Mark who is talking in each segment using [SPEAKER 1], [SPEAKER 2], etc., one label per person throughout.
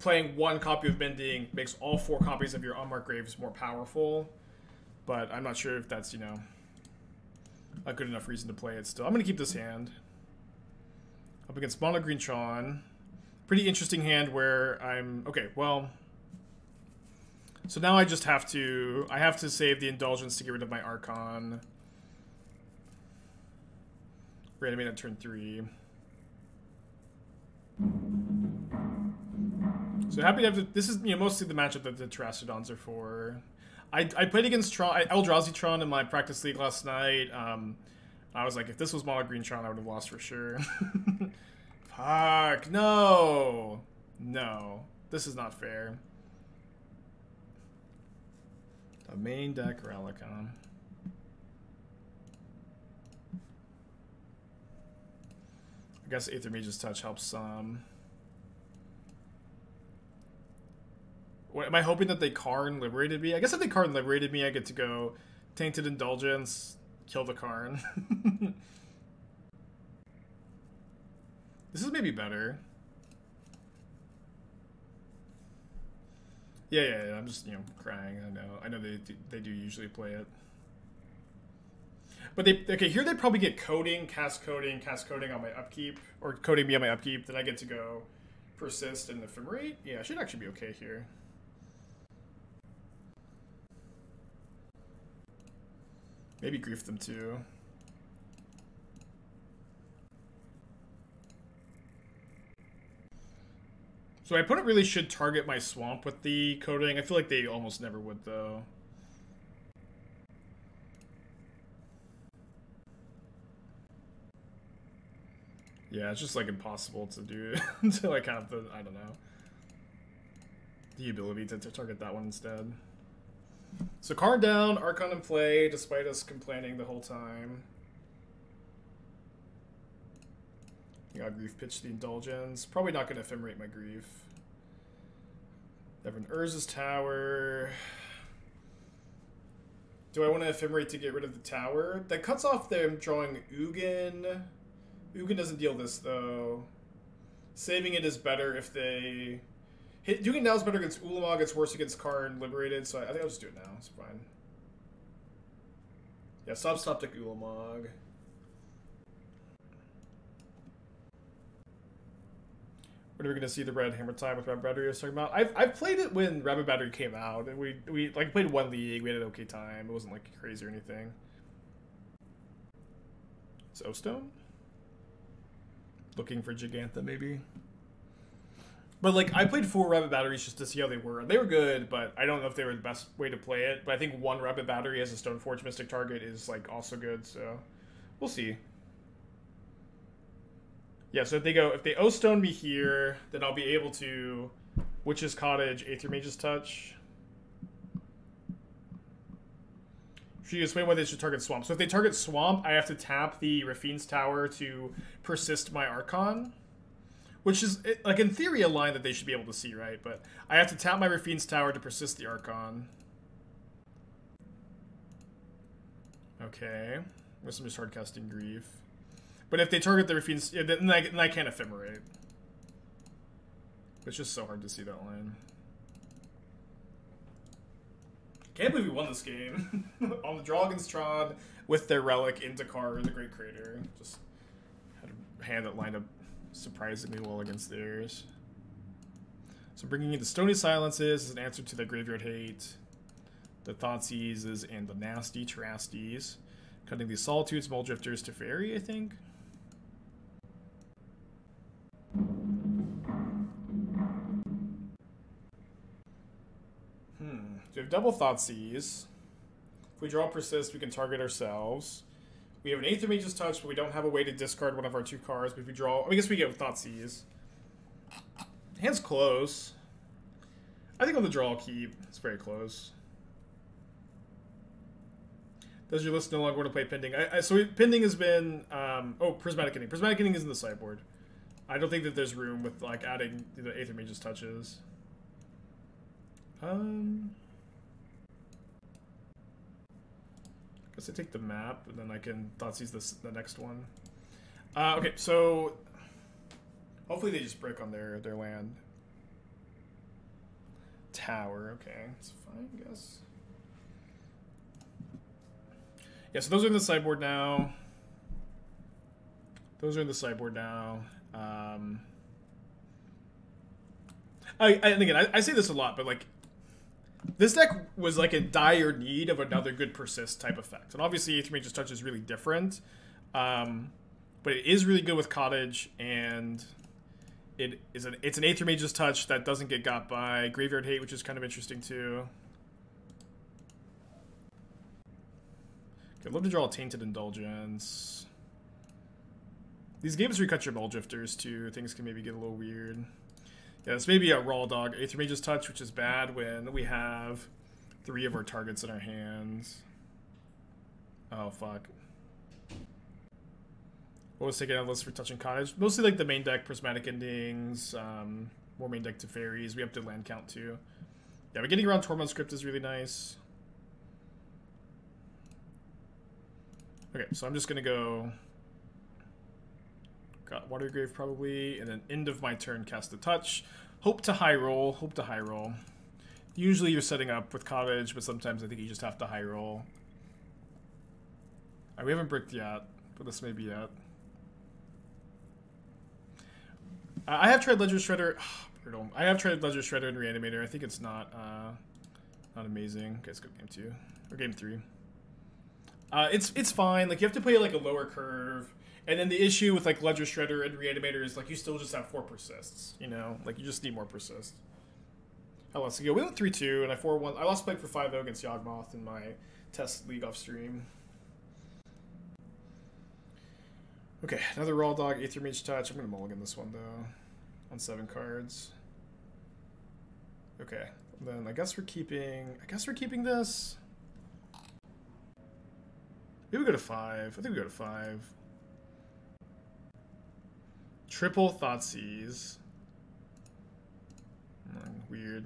[SPEAKER 1] playing one copy of Mending makes all 4 copies of your Unmarked Graves more powerful. But I'm not sure if that's, you know, a good enough reason to play it still. I'm going to keep this hand. Up against Mono Green Tron. Pretty interesting hand where I'm... Okay, well... So now I just have to... I have to save the Indulgence to get rid of my Archon. Reanimate at turn 3. So happy to have... This is, you know, mostly the matchup that the Terastodons are for. I played against Tron, Eldrazi Tron in my practice league last night. I was like, if this was Mono Green Tron, I would have lost for sure. Fuck, no. No, this is not fair. The main deck Relicon. I guess Aethermage's Touch helps some. What, am I hoping that they Karn liberated me? I guess if they Karn liberated me, I get to go Tainted Indulgence, kill the Karn. This is maybe better. Yeah, I'm just, you know, crying. I know they do usually play it. But okay, here they probably get coding, cast coding on my upkeep, or coding me on my upkeep. Then I get to go Persist and Ephemerate. Yeah, I should actually be okay here. Maybe grief them too. So my opponent really should target my swamp with the coding. I feel like they almost never would though. Yeah, it's just like impossible to do to like have the, I don't know, the ability to target that one instead. So Karn down, Archon in play, despite us complaining the whole time. I got Grief pitch the Indulgence. Probably not going to Ephemerate my Grief. Evan Urza's Tower. Do I want to Ephemerate to get rid of the tower? That cuts off them drawing Ugin. Ugin doesn't deal this though. Saving it is better if they... Ugin now is better against Ulamog, it's worse against Karn Liberated, so I think I'll just do it now. It's fine. Yeah, stop to Ulamog. When are we going to see the Red Hammer Time with Rabbit Battery I was talking about? I've played it when Rabbit Battery came out, and we like played one league, we had an okay time. It wasn't like crazy or anything. It's O-Stone? Looking for Gigantha, maybe? But like, I played 4 Rabbit Batteries just to see how they were. They were good, but I don't know if they were the best way to play it. But I think 1 Rabbit Battery as a Stoneforge Mystic target is like also good, so we'll see. Yeah, so if they O-Stone me here, then I'll be able to Witch's Cottage, Aethermage's Touch. Should you explain why they should target Swamp? So if they target Swamp, I have to tap the Raffine's Tower to persist my Archon. Which is, like, in theory, a line that they should be able to see, right? But I have to tap my Raffine's Tower to persist the Archon. Okay. I guess I'm just hardcasting Grief. But if they target the Raffine's... Yeah, then I can't Ephemerate. It's just so hard to see that line. Can't believe we won this game. On the draw against Tron, with their Relic into Karn, the Great Crater. Just had a hand that lined up surprisingly well against theirs. So bringing in the Stony Silences as an answer to the Graveyard Hate, the Thoughtseizes, and the nasty Terastodons. Cutting the Solitudes, Mulldrifters, Teferi, I think. So we have double Thoughtseize. If we draw Persist, we can target ourselves. We have an Aethermage's Touch, but we don't have a way to discard one of our 2 cards. But if we draw... I guess we get Thoughtseize. Hand's close. I think on the draw I'll keep. It's very close. Does your list no longer want to play Pending? So Pending has been... oh, Prismatic Ending. Prismatic Ending is in the sideboard. I don't think that there's room with like adding the Aethermage's Touches. Guess I take the map, and then I can Thoughtseize the next one. Okay, so hopefully they just break on their land. tower. Okay, it's fine, I guess. Yeah, so those are in the sideboard now. Those are in the sideboard now. And again, I say this a lot, but like, this deck was like in dire need of another good persist type effect. And obviously Aethermage's Touch is really different. But it is really good with Cottage, and it's an Aethermage's Touch that doesn't get got by Graveyard Hate, which is kind of interesting too. Okay, I'd love to draw a Tainted Indulgence. These games recut your Mulldrifters too. Things can maybe get a little weird. Yeah, this may be a Raw Dog Aethermage's Touch, which is bad when we have 3 of our targets in our hands. Oh, fuck. What was taken out of the list for touching Cottage? Mostly like the main deck, Prismatic Endings, more main deck Teferis. We have to land count too. Yeah, but getting around Tormund Script is really nice. Okay, so I'm just gonna go... Got Watery Grave probably, and then end of my turn, cast a touch. Hope to high roll, hope to high roll. Usually you're setting up with Cottage, but sometimes I think you just have to high roll. We haven't bricked yet, but this may be it. I have tried Ledger Shredder. Pardon. I have tried Ledger Shredder and Reanimator. I think it's not amazing. Okay, let's go game 2 or game 3. It's fine. Like, you have to play like a lower curve. And then the issue with like Ledger Shredder and Reanimator is like you still just have 4 persists, you know? Like, you just need more persists. How else ago? We went 3-2 and I 4-1. I lost play for 5-0 against Yawgmoth in my test league off stream. Okay, another Raw Dog, Aethermage Touch. I'm gonna mulligan this one though. On 7 cards. Okay, then I guess we're keeping this. Maybe we go to 5. I think we go to 5. Triple Thoughtseize. Weird.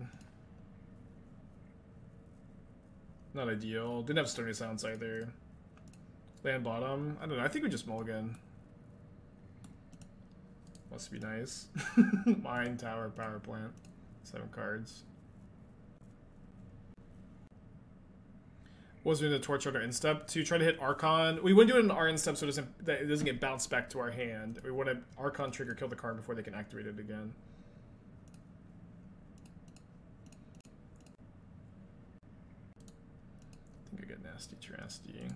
[SPEAKER 1] Not ideal. Didn't have Stony Silence either. Land bottom. I don't know. I think we just mulligan. Must be nice. Mine, Tower, Power Plant. 7 cards. Was doing the Torch Order instep to try to hit Archon. We wouldn't do it in our instep so it doesn't get bounced back to our hand. We want to Archon trigger kill the card before they can activate it again. I think I get nasty Terastodon.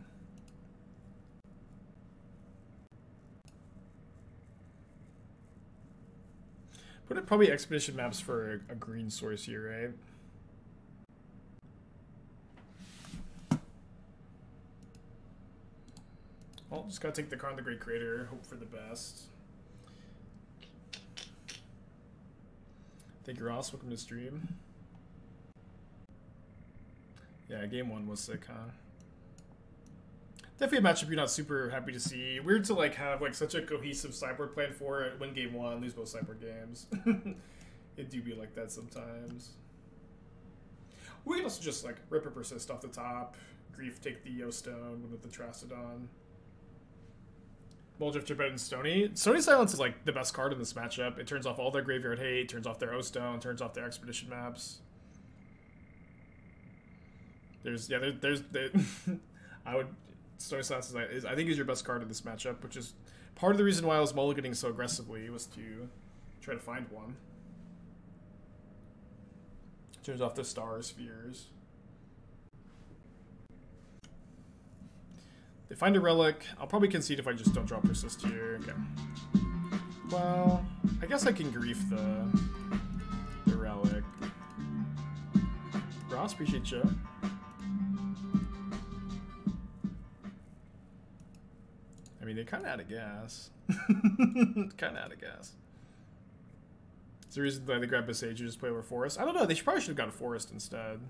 [SPEAKER 1] Put it probably Expedition maps for a green source here, right? Well, just gotta take the card on the Great Creator, hope for the best. Thank you, Ross. Welcome to the stream. Yeah, game 1 was sick, huh? Definitely a matchup you're not super happy to see. Weird to like have like such a cohesive sideboard plan for it, win game 1, lose both sideboard games. It do be like that sometimes. We can also just like rip a persist off the top, grief, take the Yo Stone, win with the Terastodon. Mulldrifter better than Stony. Stony Silence is like the best card in this matchup. It turns off all their Graveyard Hate, turns off their O Stone, turns off their Expedition maps. I would. Stony Silence is, I think, is your best card in this matchup, which is part of the reason why I was mulliganing so aggressively, was to try to find one. Turns off the Star Spheres. They find a relic. I'll probably concede if I just don't draw Persist here. Okay. Well, I guess I can grief the relic. Ross, appreciate you. I mean, they're kind of out of gas. Kind of out of gas. Is there a reason why they grab Besage and just play over Forest? I don't know. They probably should have got a Forest instead.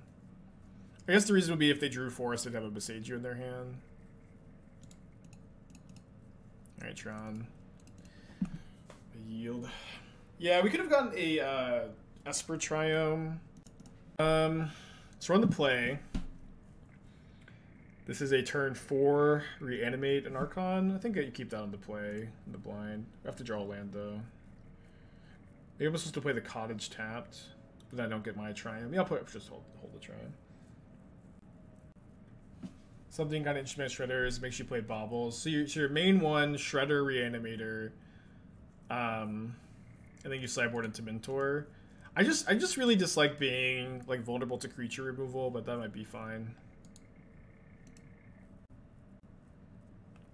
[SPEAKER 1] I guess the reason would be if they drew Forest, they'd have a Besage in their hand. Alright, Tron. A yield. Yeah, we could have gotten a Esper Triome. So we're on the play. This is a turn 4, Reanimate an Archon. I think you keep that on the play, in the blind. We have to draw a land, though. Maybe I'm supposed to play the Cottage tapped. But I don't get my Triumph. Yeah, I'll just hold the Triumph. Something kind of instrument shredders makes you play baubles. So your main one, Shredder, Reanimator, and then you sideboard into Mentor. I just really dislike being like vulnerable to creature removal, but that might be fine.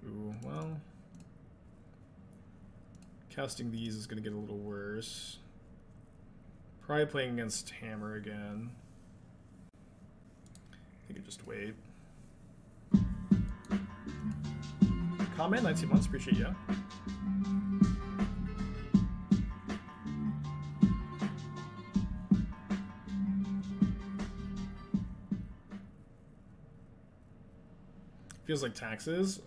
[SPEAKER 1] Ooh, well, casting these is gonna get a little worse. Probably playing against Hammer again. I could just wait. Comment, 19 months, appreciate you. Feels like taxes.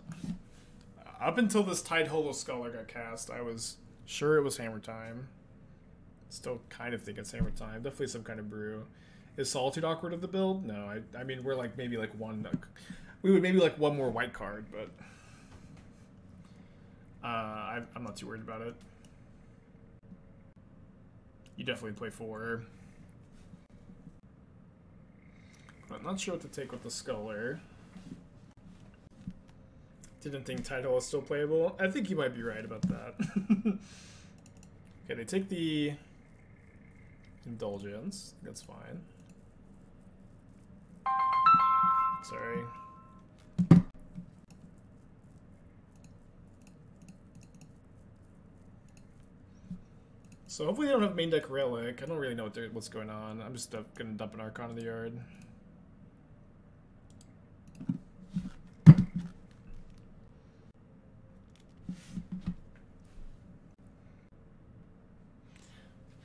[SPEAKER 1] Up until this Tide Hollow Scholar got cast, I was sure it was Hammer time. Still kind of think it's Hammer time. Definitely some kind of brew. Is Solitude awkward of the build? No, I mean, we're like maybe like one... We would maybe like one more white card, but... I'm not too worried about it. You definitely play 4. But I'm not sure what to take with the Scholar. Didn't think Title is still playable. I think you might be right about that. Okay, they take the Indulgence. That's fine. Sorry. So hopefully they don't have main deck Relic. I don't really know what's going on. I'm just gonna dump an Archon in the yard.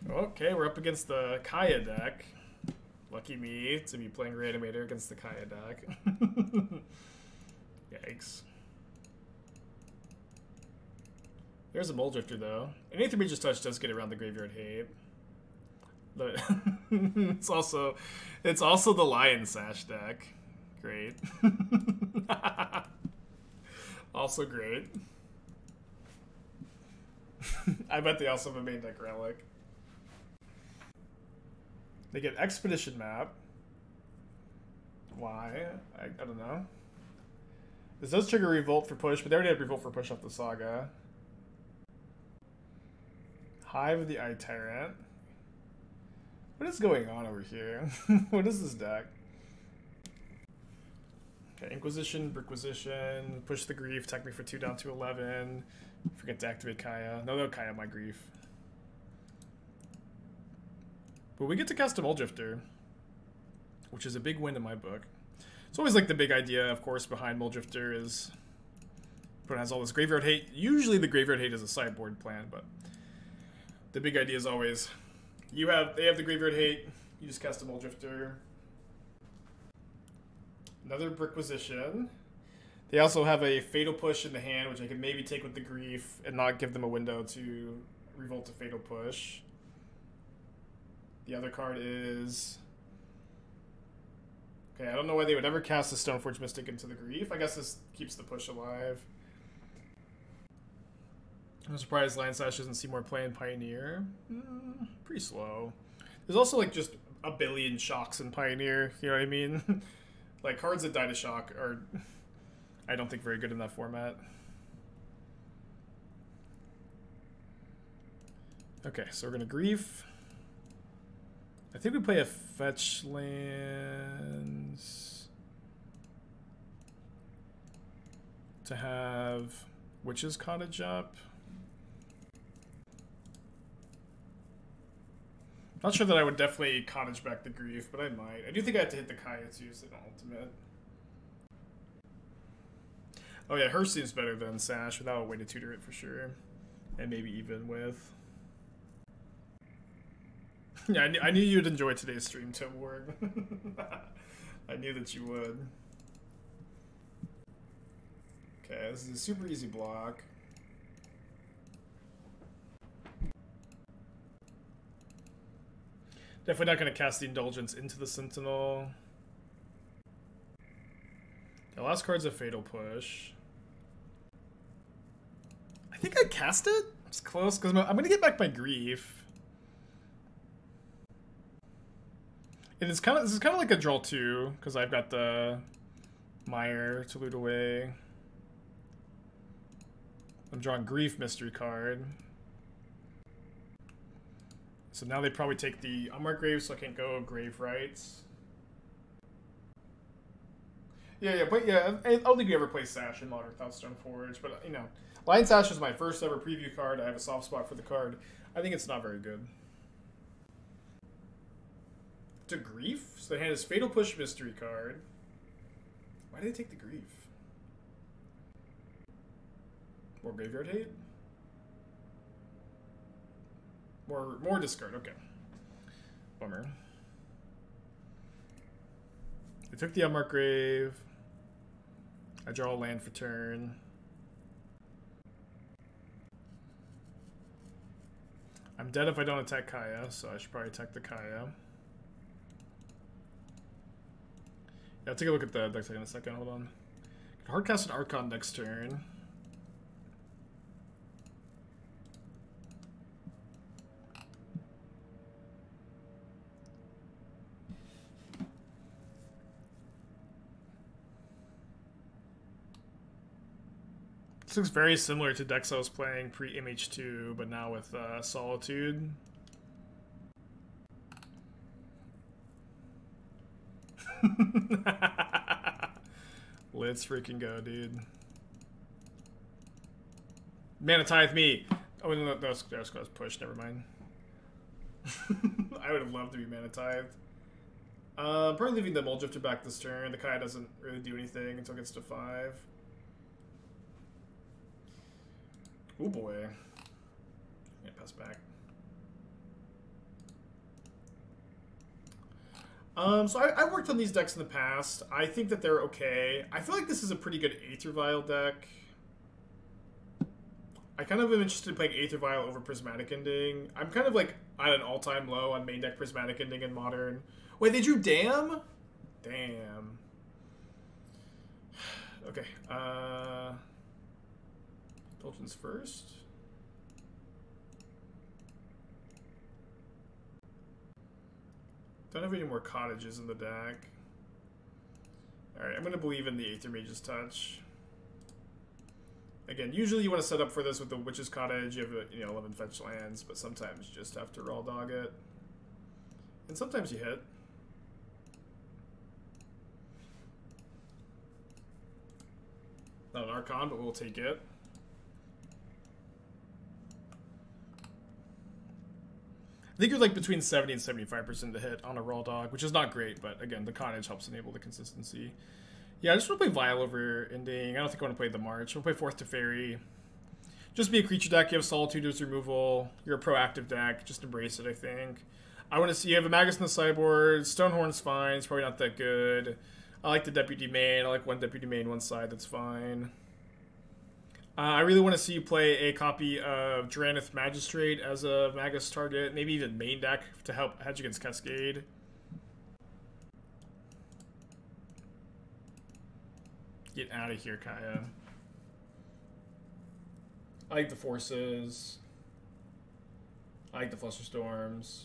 [SPEAKER 1] Okay, we're up against the Kaya deck. Lucky me to be playing Reanimator against the Kaya deck. Yikes. There's a Mulldrifter though. An Aethermage's Touch does get around the graveyard hate. But it's also the Lion Sash deck. Great. Also great. I bet they also have a main deck Relic. They get Expedition Map. Why? I don't know. This does trigger Revolt for push, but they already had Revolt for push off the Saga. Hive of the Eye Tyrant. What is going on over here? What is this deck? Okay, Inquisition, Brickwisition, push the Grief, attack me for 2 down to 11. Forget to activate Kaya. No, Kaya, my Grief. But we get to cast a Mulldrifter, which is a big win in my book. It's always like the big idea, of course, behind Mulldrifter is it has all this graveyard hate. Usually the graveyard hate is a sideboard plan, but the big idea is always they have the graveyard hate, you just cast a Mulldrifter. Another Brickwisition. They also have a Fatal Push in the hand, which I can maybe take with the Grief and not give them a window to revolt to Fatal Push. The other card is... Okay, I don't know why they would ever cast the Stoneforge Mystic into the Grief. I guess this keeps the push alive. I'm surprised Lion Sash doesn't see more play in Pioneer. Pretty slow. There's also like just a billion shocks in Pioneer, you know what I mean? Like cards that die to shock are, I don't think, very good in that format. Okay, so we're gonna Grief. I think we play a fetch lands to have Witch's Cottage up. Not sure that I would definitely Cottage back the Grief, but I might. I do think I have to hit the Kaya to use an ultimate. Oh yeah, her seems better than Sash without a way to tutor it for sure. And maybe even with... Yeah, I knew you'd enjoy today's stream, Tim Ward. I knew that you would. Okay, this is a super easy block. Definitely not going to cast the Indulgence into the Sentinel. The last card's a Fatal Push. I think I cast it? It's close, because I'm going to get back my Grief. And it's kind of, this is kind of like a draw 2 because I've got the Mire to loot away. I'm drawing Grief mystery card. So now they probably take the Unmarked Grave, so I can't go Grave Rites. But I don't think you ever play Sash in Modern Thoughtstone Forge, but you know, Lion Sash is my first ever preview card. I have a soft spot for the card. I think it's not very good. To Grief? So the hand is Fatal Push mystery card. Why did they take the Grief? More Graveyard Hate? More discard, okay. Bummer. They took the Unmarked Grave. I draw a land for turn. I'm dead if I don't attack Kaya, so I should probably attack the Kaya. Yeah, I'll take a look at the deck in a second, hold on. Hardcast an Archon next turn. This looks very similar to decks I was playing pre-MH2, but now with Solitude. Let's freaking go, dude. Mana Tithe me! Oh, no, that was pushed, never mind. I would have loved to be Mana Tithe. Probably leaving the Mulldrifter back this turn. The Kaya doesn't really do anything until it gets to 5. Oh boy. Yeah, pass back. So I worked on these decks in the past. I think that they're okay. I feel like this is a pretty good Aether Vial deck. I kind of am interested in playing Aether Vial over Prismatic Ending. I'm kind of like at an all-time low on main deck Prismatic Ending in Modern. Wait, they drew Damn? Damn. Okay. Indulgence first. Don't have any more cottages in the deck. Alright, I'm going to believe in the Aethermage's touch. Again, usually you want to set up for this with the Witch's Cottage. You have 11 fetch lands, but sometimes you just have to raw dog it. And sometimes you hit. Not an Archon, but we'll take it. I think you're like between 70 and 75% to hit on a raw dog, which is not great, but again, the Cottage helps enable the consistency. Yeah, I just want to play Vial over Ending. I don't think I want to play the March. I want to play 4th Teferi. Just be a creature deck. You have Solitude as removal. You're a proactive deck. Just embrace it, I think. I want to see you have a Magus in the sideboard. Stonehorn's fine. It's probably not that good. I like the Deputy Main. I like one Deputy Main, one side. That's fine. I really want to see you play a copy of Drannith Magistrate as a Magus target. Maybe even main deck to help hedge against Cascade. Get out of here, Kaya. I like the Forces. I like the Flusterstorms.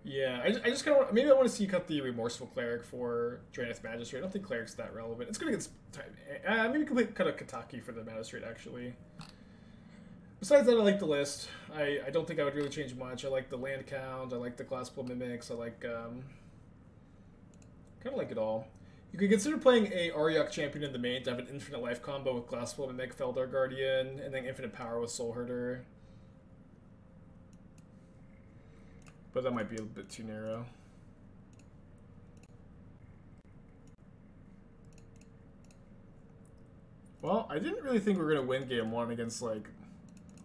[SPEAKER 1] Yeah, I just kind of maybe I want to see you cut the Remorseful Cleric for Drannith Magistrate. I don't think Cleric's that relevant. It's gonna get maybe you can cut a Kataki for the Magistrate actually. Besides that, I like the list. I don't think I would really change much. I like the land count. I like the Glasspool Mimics. I like kind of like it all. You could consider playing a Aryok Champion in the main to have an infinite life combo with Glasspool Mimic, Feldar Guardian, and then infinite power with Soul Herder. But that might be a bit too narrow. Well, I didn't really think we were going to win game 1 against, like,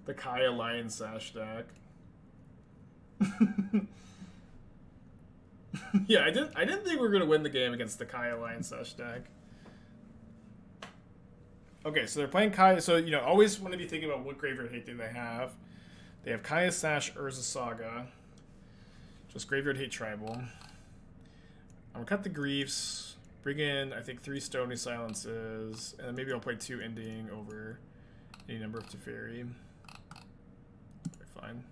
[SPEAKER 1] the Kaya Lion Sash deck. Yeah, I didn't think we were going to win the game against the Kaya Lion Sash deck. Okay, so they're playing Kaya. So, you know, always want to be thinking about what Graveyard Hate do they have. They have Kaya Sash, Urza Saga. Just Graveyard Hate Tribal. I'm going to cut the Griefs. Bring in, I think, 3 Stony Silences. And then maybe I'll play 2 Ending over any number of Teferi. Okay, fine.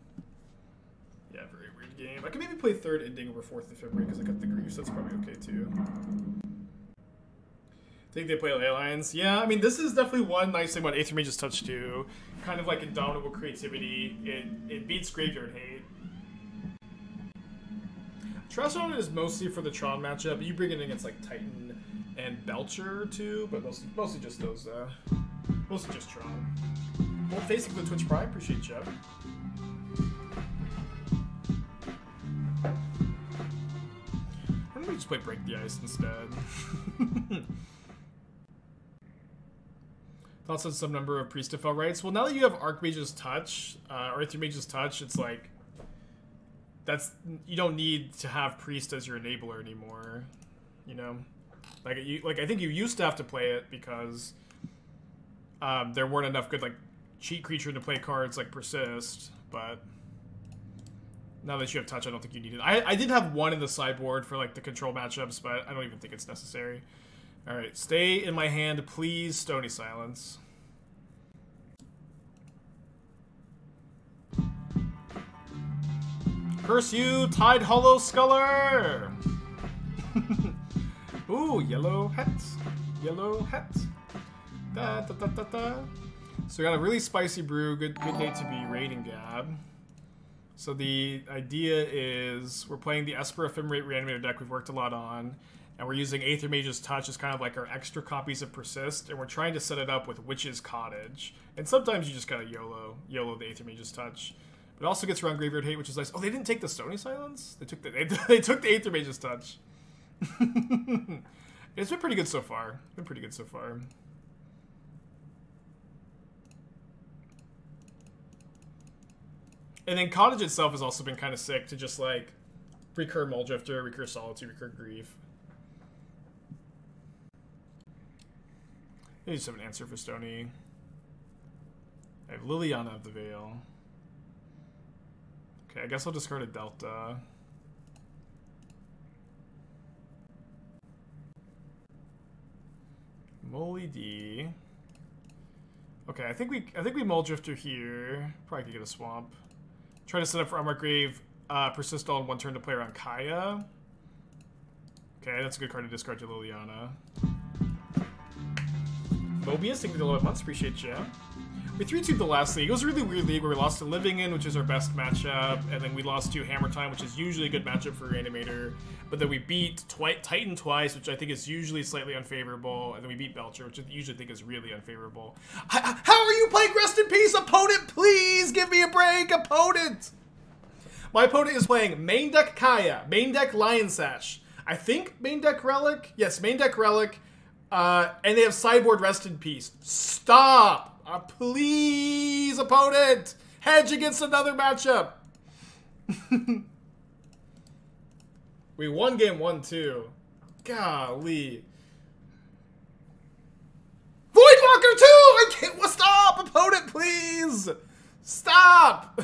[SPEAKER 1] Yeah, very weird game. I could maybe play 3rd Ending over 4th Ephemerate because I got the Grief, so that's probably okay too. Think they play Ley Lines? Yeah, I mean, this is definitely one nice thing about Aethermage's Touch too. Kind of like Indomitable Creativity. It beats Graveyard Hate. Terastodon is mostly for the Tron matchup. You bring it in against like Titan and Belcher too, but mostly just those. Mostly just Tron. Well, facing the Twitch Prime, appreciate you. Why don't we just play Break the Ice instead? Thoughts on some number of Priest of Fell Rights? Well, now that you have Archmage's Touch, or Aethermage's Touch, it's like you don't need to have Priest as your enabler anymore. You know? Like I think you used to have to play it because there weren't enough good like cheat creature to play cards like Persist, but now that you have Touch, I don't think you need it. I did have one in the sideboard for like the control matchups, but I don't even think it's necessary. Alright, stay in my hand, please, Stony Silence. Curse you, Tide Hollow Sculler! Ooh, yellow hat. Yellow hat. Da, da, da, da, da. So we got a really spicy brew, good day to be raiding Gab. So the idea is we're playing the Esper Ephemerate Reanimator deck we've worked a lot on, and we're using Aethermage's Touch as kind of like our extra copies of Persist, and we're trying to set it up with Witch's Cottage. And sometimes you just gotta YOLO the Aethermage's Touch. But it also gets around Graveyard Hate, which is nice. Oh, they didn't take the Stony Silence? They took the Aethermage's Touch. It's been pretty good so far. And then Cottage itself has also been kind of sick to just like recur Mulldrifter, recur Solitude, recur Grief. I just have an answer for Stony. I have Liliana of the Veil. Okay, I guess I'll discard a Delta. Molly D. Okay, I think we Mulldrifter here. Probably could get a Swamp. Try to set up for Unmarked Grave. Persist all in one turn to play around Kaya. Okay, that's a good card to discard to Liliana. Mobius, thank you for the 11 months. Appreciate you. We 3-2'd the last league. It was a really weird league where we lost to Living In, which is our best matchup, and then we lost to Hammer Time, which is usually a good matchup for Reanimator. But then we beat Titan twice, which I think is usually slightly unfavorable, and then we beat Belcher, which I usually think is really unfavorable. How are you playing Rest in Peace, opponent? Please give me a break, opponent! My opponent is playing main deck Kaya, main deck Lion Sash. I think main deck Relic? Yes, main deck Relic. And they have sideboard Rest in Peace. Stop! Please, opponent! Hedge against another matchup! We won game 1, too. Golly. Voidwalker, too! I can't... Well, stop! Opponent, please! Stop!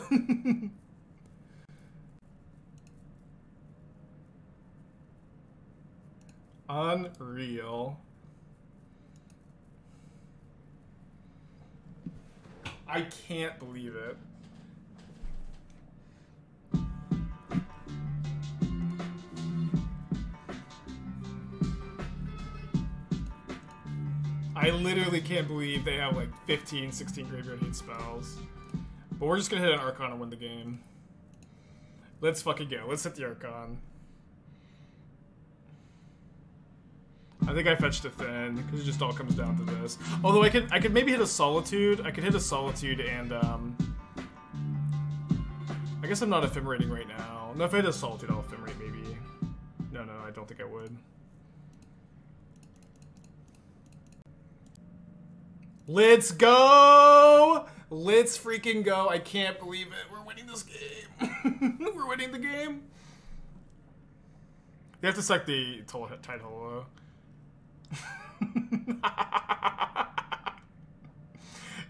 [SPEAKER 1] Unreal. I can't believe it. I literally can't believe they have like 15, 16 Graveyard Hate spells. But we're just gonna hit an Archon and win the game. Let's fucking go. Let's hit the Archon. I think I fetched a Thin, because it just all comes down to this. Although I could maybe hit a Solitude. I could hit a Solitude and, I guess I'm not ephemerating right now. No, if I hit a Solitude, I'll ephemerate maybe. No, I don't think I would. Let's go! Let's freaking go. I can't believe it. We're winning this game. We're winning the game. You have to select the Tide Hollow.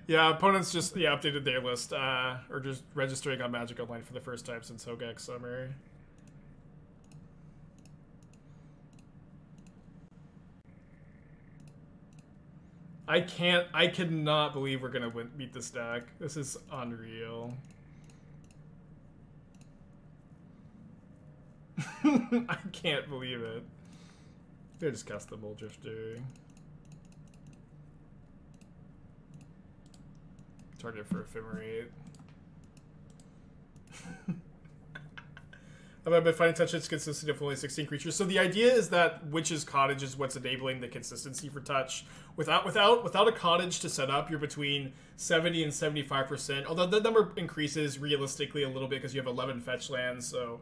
[SPEAKER 1] Yeah, opponents just updated their list, or just registering on Magic Online for the first time since Hogak Summer. I cannot believe we're gonna beat this deck. This is unreal. I can't believe it. They just cast the Mulldrifter. Target for Ephemerate. I've been finding touch that's consistent of only 16 creatures. So the idea is that Witch's Cottage is what's enabling the consistency for touch. Without a Cottage to set up, you're between 70 and 75%. Although the number increases realistically a little bit because you have 11 fetch lands. So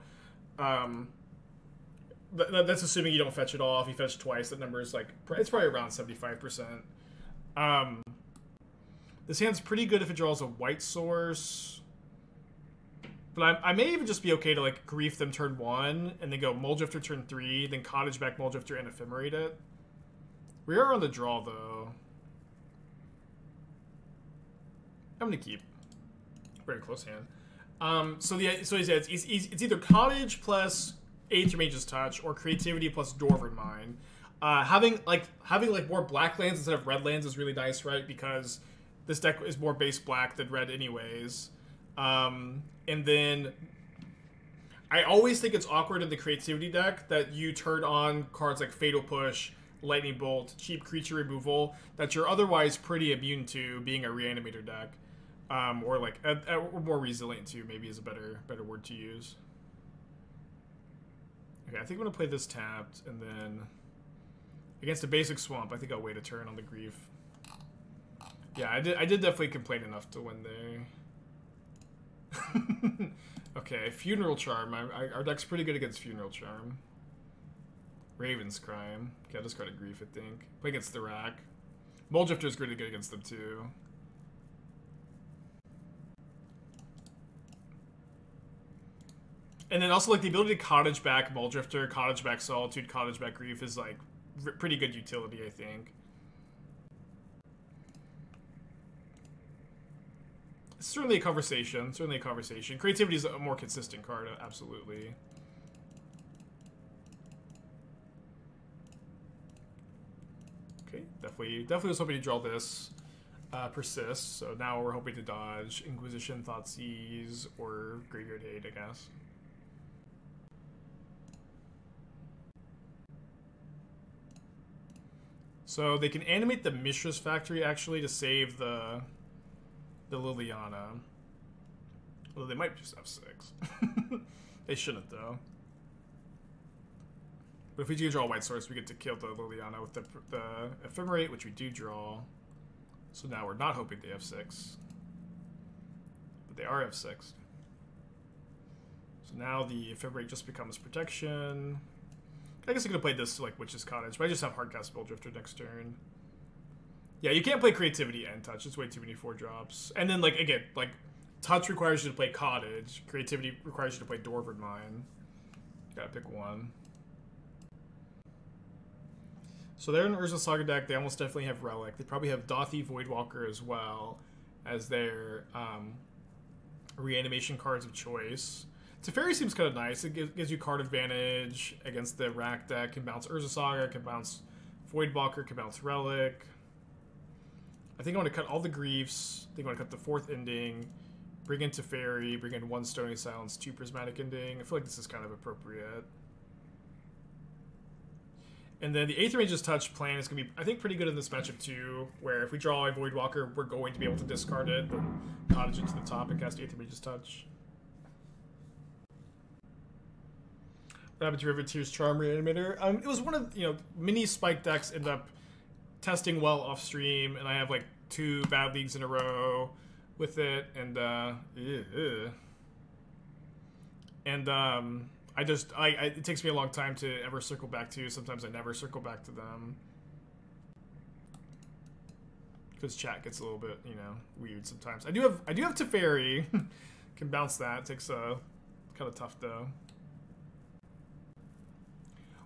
[SPEAKER 1] that's assuming you don't fetch it all. If you fetch twice, that number is like, it's probably around 75%. This hand's pretty good if it draws a white source. But I may even just be okay to like grief them turn 1 and then go Mulldrifter turn 3, then Cottage back Mulldrifter and Ephemerate it. We are on the draw though. I'm gonna keep. Very close hand. So it's either Cottage plus Aethermage's Touch or Creativity plus Dwarven Mine. Having more black lands instead of red lands is really nice, right? Because this deck is more base black than red anyways. And then I always think it's awkward in the Creativity deck that you turn on cards like Fatal Push, Lightning Bolt, cheap creature removal that you're otherwise pretty immune to being a Reanimator deck. Or like or more resilient to, maybe is a better word to use. Okay, I think I'm gonna play this tapped, and then against a basic swamp, I think I'll wait a turn on the grief. Yeah, I did definitely complain enough to win there. Okay, Funeral Charm. Our deck's pretty good against Funeral Charm. Raven's Crime. Okay, I'll discard a Grief, I think. Play against the Rack. Mulldrifter's pretty good against them, too. And then also, like, the ability to Cottage back Mulldrifter, Cottage back Solitude, Cottage back Grief is, like, pretty good utility, I think. Certainly a conversation. Certainly a conversation. Creativity is a more consistent card, absolutely. Okay, definitely was hoping to draw this. Persist. So now we're hoping to dodge Inquisition, Thoughtseize, or Graveyard Hate, I guess. So they can animate the Mishra's Factory actually to save the Liliana. Although they might just have 6. They shouldn't, though. But if we do draw a white source, we get to kill the Liliana with the Ephemerate, which we do draw. So now we're not hoping they have 6. But they are F6. So now the Ephemerate just becomes protection. I guess I could have played this like Witch's Cottage, but I just have Hardcast Mulldrifter next turn. Yeah, you can't play Creativity and Touch. It's way too many 4-drops. And then, like, again, like, Touch requires you to play Cottage. Creativity requires you to play Dwarven Mine. Gotta pick one. So they're an Urza Saga deck. They almost definitely have Relic. They probably have Dothy Voidwalker as well as their reanimation cards of choice. Teferi seems kind of nice. It gives you card advantage against the Rack deck. Can bounce Urza Saga, can bounce Voidwalker, can bounce Relic. I think I want to cut all the Griefs. I think I want to cut the 4th Ending. Bring in Teferi. Bring in 1 Stony Silence, 2 Prismatic Ending. I feel like this is kind of appropriate. And then the Aethermage's Touch plan is going to be, I think, pretty good in this matchup too, where if we draw a Voidwalker, we're going to be able to discard it, then Cottage it to the top and cast Aethermage's Touch. What happened to Riveteer's Charm Reanimator? It was one of, mini Spike decks end up testing well off stream, and I have like 2 bad leagues in a row with it, and it takes me a long time to ever circle back to. Sometimes I never circle back to them because chat gets a little bit, weird sometimes. I do have Teferi, can bounce that. Takes kind of tough though.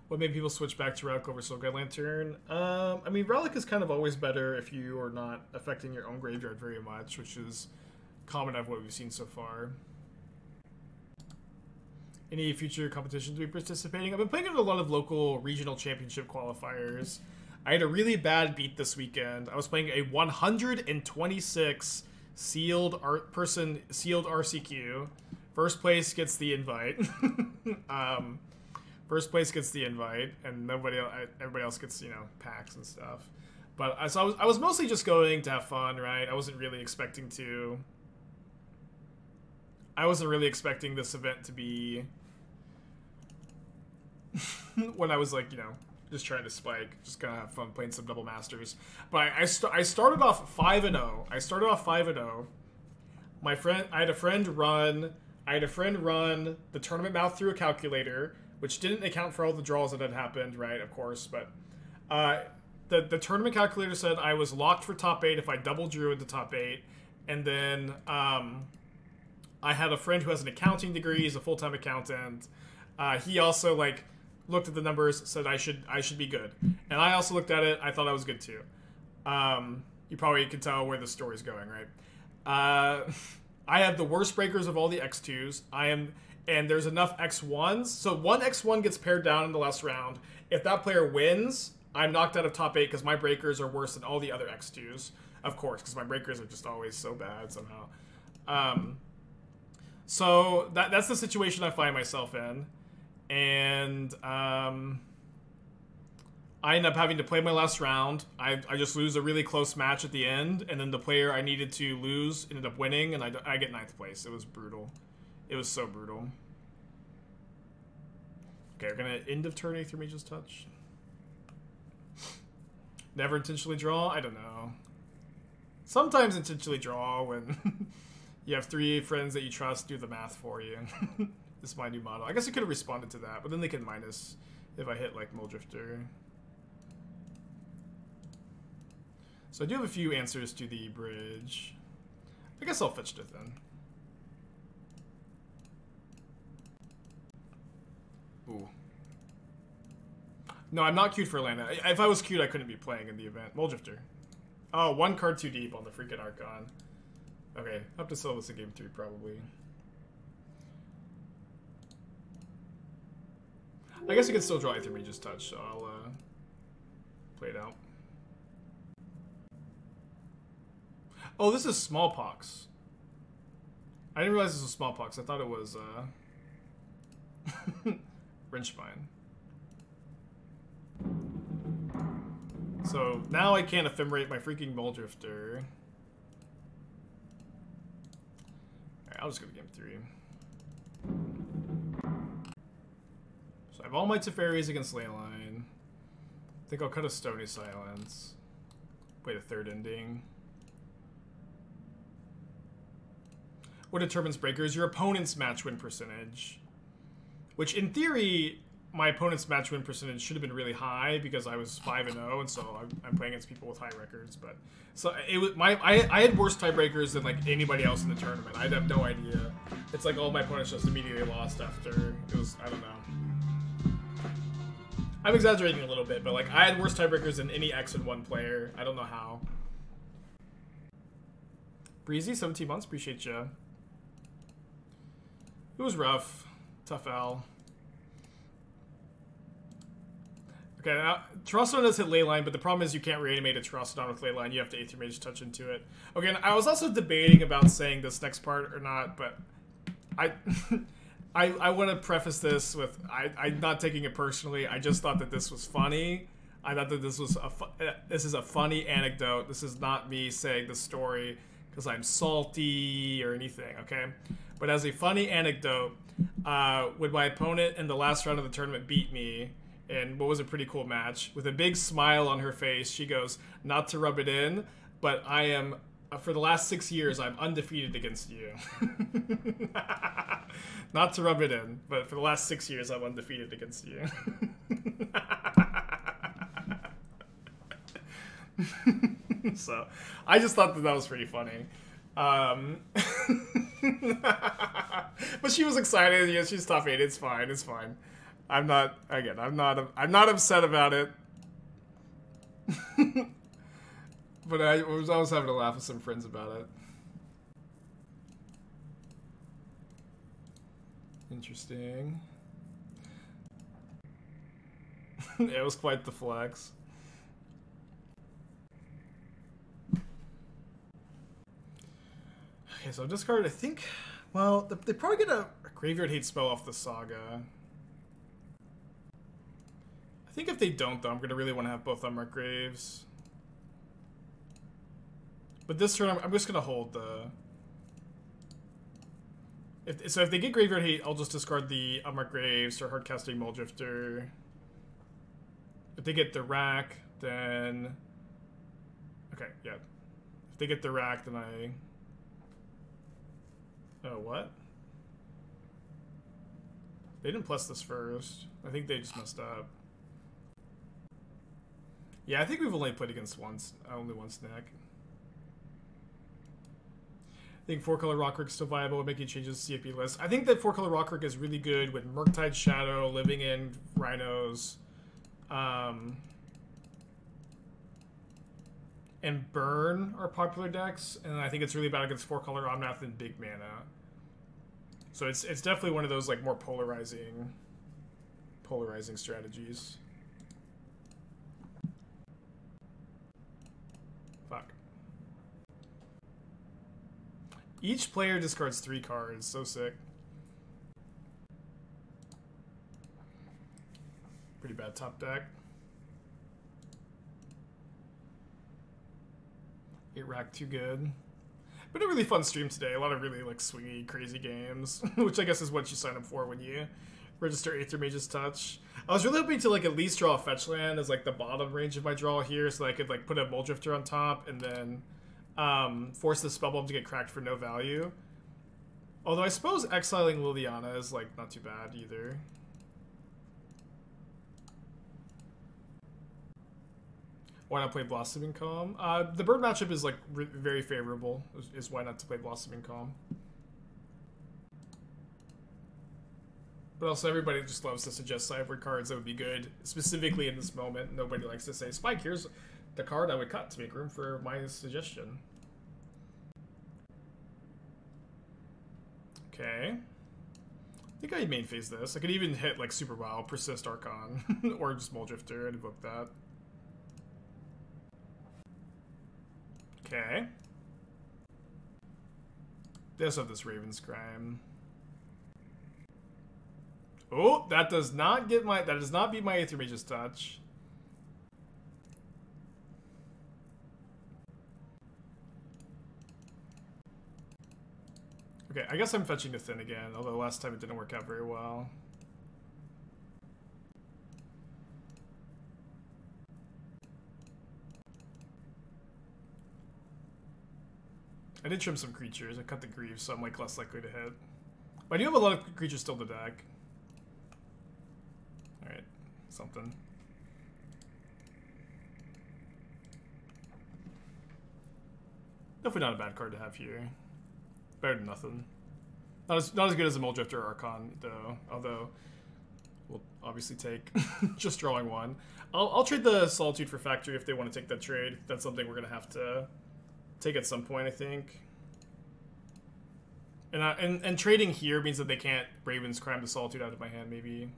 [SPEAKER 1] What made people switch back to Relic over Soulguide Lantern? I mean, Relic is kind of always better if you are not affecting your own graveyard very much, which is common of what we've seen so far. Any future competitions to be participating? I've been playing in a lot of local regional championship qualifiers. I had a really bad beat this weekend. I was playing a 126 sealed RCQ. First place gets the invite. First place gets the invite, and everybody else gets, you know, packs and stuff. But I was mostly just going to have fun, right? I wasn't really expecting this event to be when I was like, you know, just trying to spike, just gonna have fun playing some double masters. But I started off 5-0. I started off 5-0. I had a friend run the tournament mouth through a calculator, which didn't account for all the draws that had happened, right? Of course, but the tournament calculator said I was locked for top 8 if I double drew into top 8, and then I had a friend who has an accounting degree. He's a full-time accountant. He also like looked at the numbers, said I should be good, and I also looked at it. I thought I was good too. You probably can tell where the story's going, right? I have the worst breakers of all the X2s. And there's enough X1s, so one X1 gets paired down in the last round. If that player wins, I'm knocked out of top 8 because my breakers are worse than all the other X2s, of course, because my breakers are just always so bad somehow. So that's the situation I find myself in. And I end up having to play my last round. I just lose a really close match at the end, and then the player I needed to lose ended up winning, and I get 9th place. It was brutal. It was so brutal. Okay, we're gonna end of turn Aethermage's touch. Never intentionally draw? I don't know. Sometimes intentionally draw when you have 3 friends that you trust do the math for you. This is my new model. I guess I could have responded to that, but then they can minus if I hit like Mulldrifter. So I do have a few answers to the bridge. I guess I'll fetch it then. Ooh. No, I'm not queued for Atlanta. If I was queued, I couldn't be playing in the event. Mulldrifter. Oh, 1 card too deep on the freaking Archon. Okay, I'll have to sell this in game 3 probably. I guess I could still draw Aethermage's touch, so I'll play it out. Oh, this is smallpox. I didn't realize this was smallpox. I thought it was Wrenchspine. So now I can't ephemerate my freaking Mulldrifter. Alright, I'll just go to game 3. So I have all my Teferis against Leyline. I think I'll cut a Stony Silence. Wait, a 3rd ending. What determines breakers? Your opponent's match win percentage. Which, in theory, my opponent's match win percentage should have been really high because I was 5-0, and so I'm playing against people with high records. But so it was I had worse tiebreakers than like anybody else in the tournament. I'd have no idea. It's like all my opponents just immediately lost after. It was, I don't know. I'm exaggerating a little bit, but like I had worse tiebreakers than any X1 player. I don't know how. Breezy, 17 months, appreciate you. It was rough. Tough L. Okay, now, Terastodon does hit Leyline, but the problem is you can't reanimate a Terastodon with Leyline. You have to Aethermage touch into it. Okay, and I was also debating about saying this next part or not, but I want to preface this with I'm not taking it personally. I just thought that this was funny. I thought that this was this is a funny anecdote. This is not me saying the story because I'm salty or anything, okay? But as a funny anecdote, when my opponent in the last round of the tournament beat me, in what was a pretty cool match, with a big smile on her face, she goes, not to rub it in, but I am, for the last 6 years, I'm undefeated against you. Not to rub it in, but for the last 6 years, I'm undefeated against you. So, I just thought that was pretty funny. But she was excited. Yeah, she's top 8. It's fine. It's fine. I'm not upset about it. But I was always having a laugh with some friends about it. Interesting. It was quite the flex. Okay, so discard, I think, well, they probably get a Graveyard Hate spell off the Saga. I think if they don't, though, I'm going to really want to have both Unmarked Graves. But this turn, I'm just going to hold the... So if they get Graveyard Hate, I'll just discard the Unmarked Graves or hardcasting Mulldrifter. If they get the Rack, then... Okay, yeah. If they get the Rack, then I... Oh, what? They didn't plus this first. I think they just messed up. Yeah, I think we've only played against only one snack. I think 4-color Rockrick is still viable with making changes to CFP list. I think that 4-color Rockrick is really good with Murktide Shadow, Living in Rhinos, and Burn are popular decks, and I think it's really bad against 4-color Omnath and big mana. So it's definitely one of those like more polarizing strategies. Fuck. Each player discards 3 cards. So sick. Pretty bad top deck. 8 rack too good. Been a really fun stream today. A lot of really like swingy, crazy games, which I guess is what you sign up for when you register Aethermage's Touch. I was really hoping to like at least draw a fetch land as like the bottom range of my draw here, so that I could like put a Mulldrifter on top and then force the Spellbomb to get cracked for no value. Although I suppose exiling Liliana is like not too bad either. Why not play Blossoming Calm? The bird matchup is like very favorable. Is why not to play Blossoming Calm? But also everybody just loves to suggest sideboard cards that would be good, specifically in this moment. Nobody likes to say, Spike, here's the card I would cut to make room for my suggestion. Okay. I think I main phase this. I could even hit like Super Wild, Persist Archon, or just Mulldrifter and invoke that. Okay. They also have this Raven's Crime. Oh, that does not beat my Aethermage's Touch. Okay, I guess I'm fetching the Thin again, although last time it didn't work out very well. I did trim some creatures. I cut the Greaves, so I'm like less likely to hit. But I do have a lot of creatures still to deck. Alright, something. Definitely not a bad card to have here. Better than nothing. Not as good as a Mulldrifter or Archon, though. Although, we'll obviously take just drawing one. I'll trade the Solitude for Factory if they want to take that trade. That's something we're going to have to take at some point, I think. And trading here means that they can't Raven's Crime the Solitude out of my hand, maybe.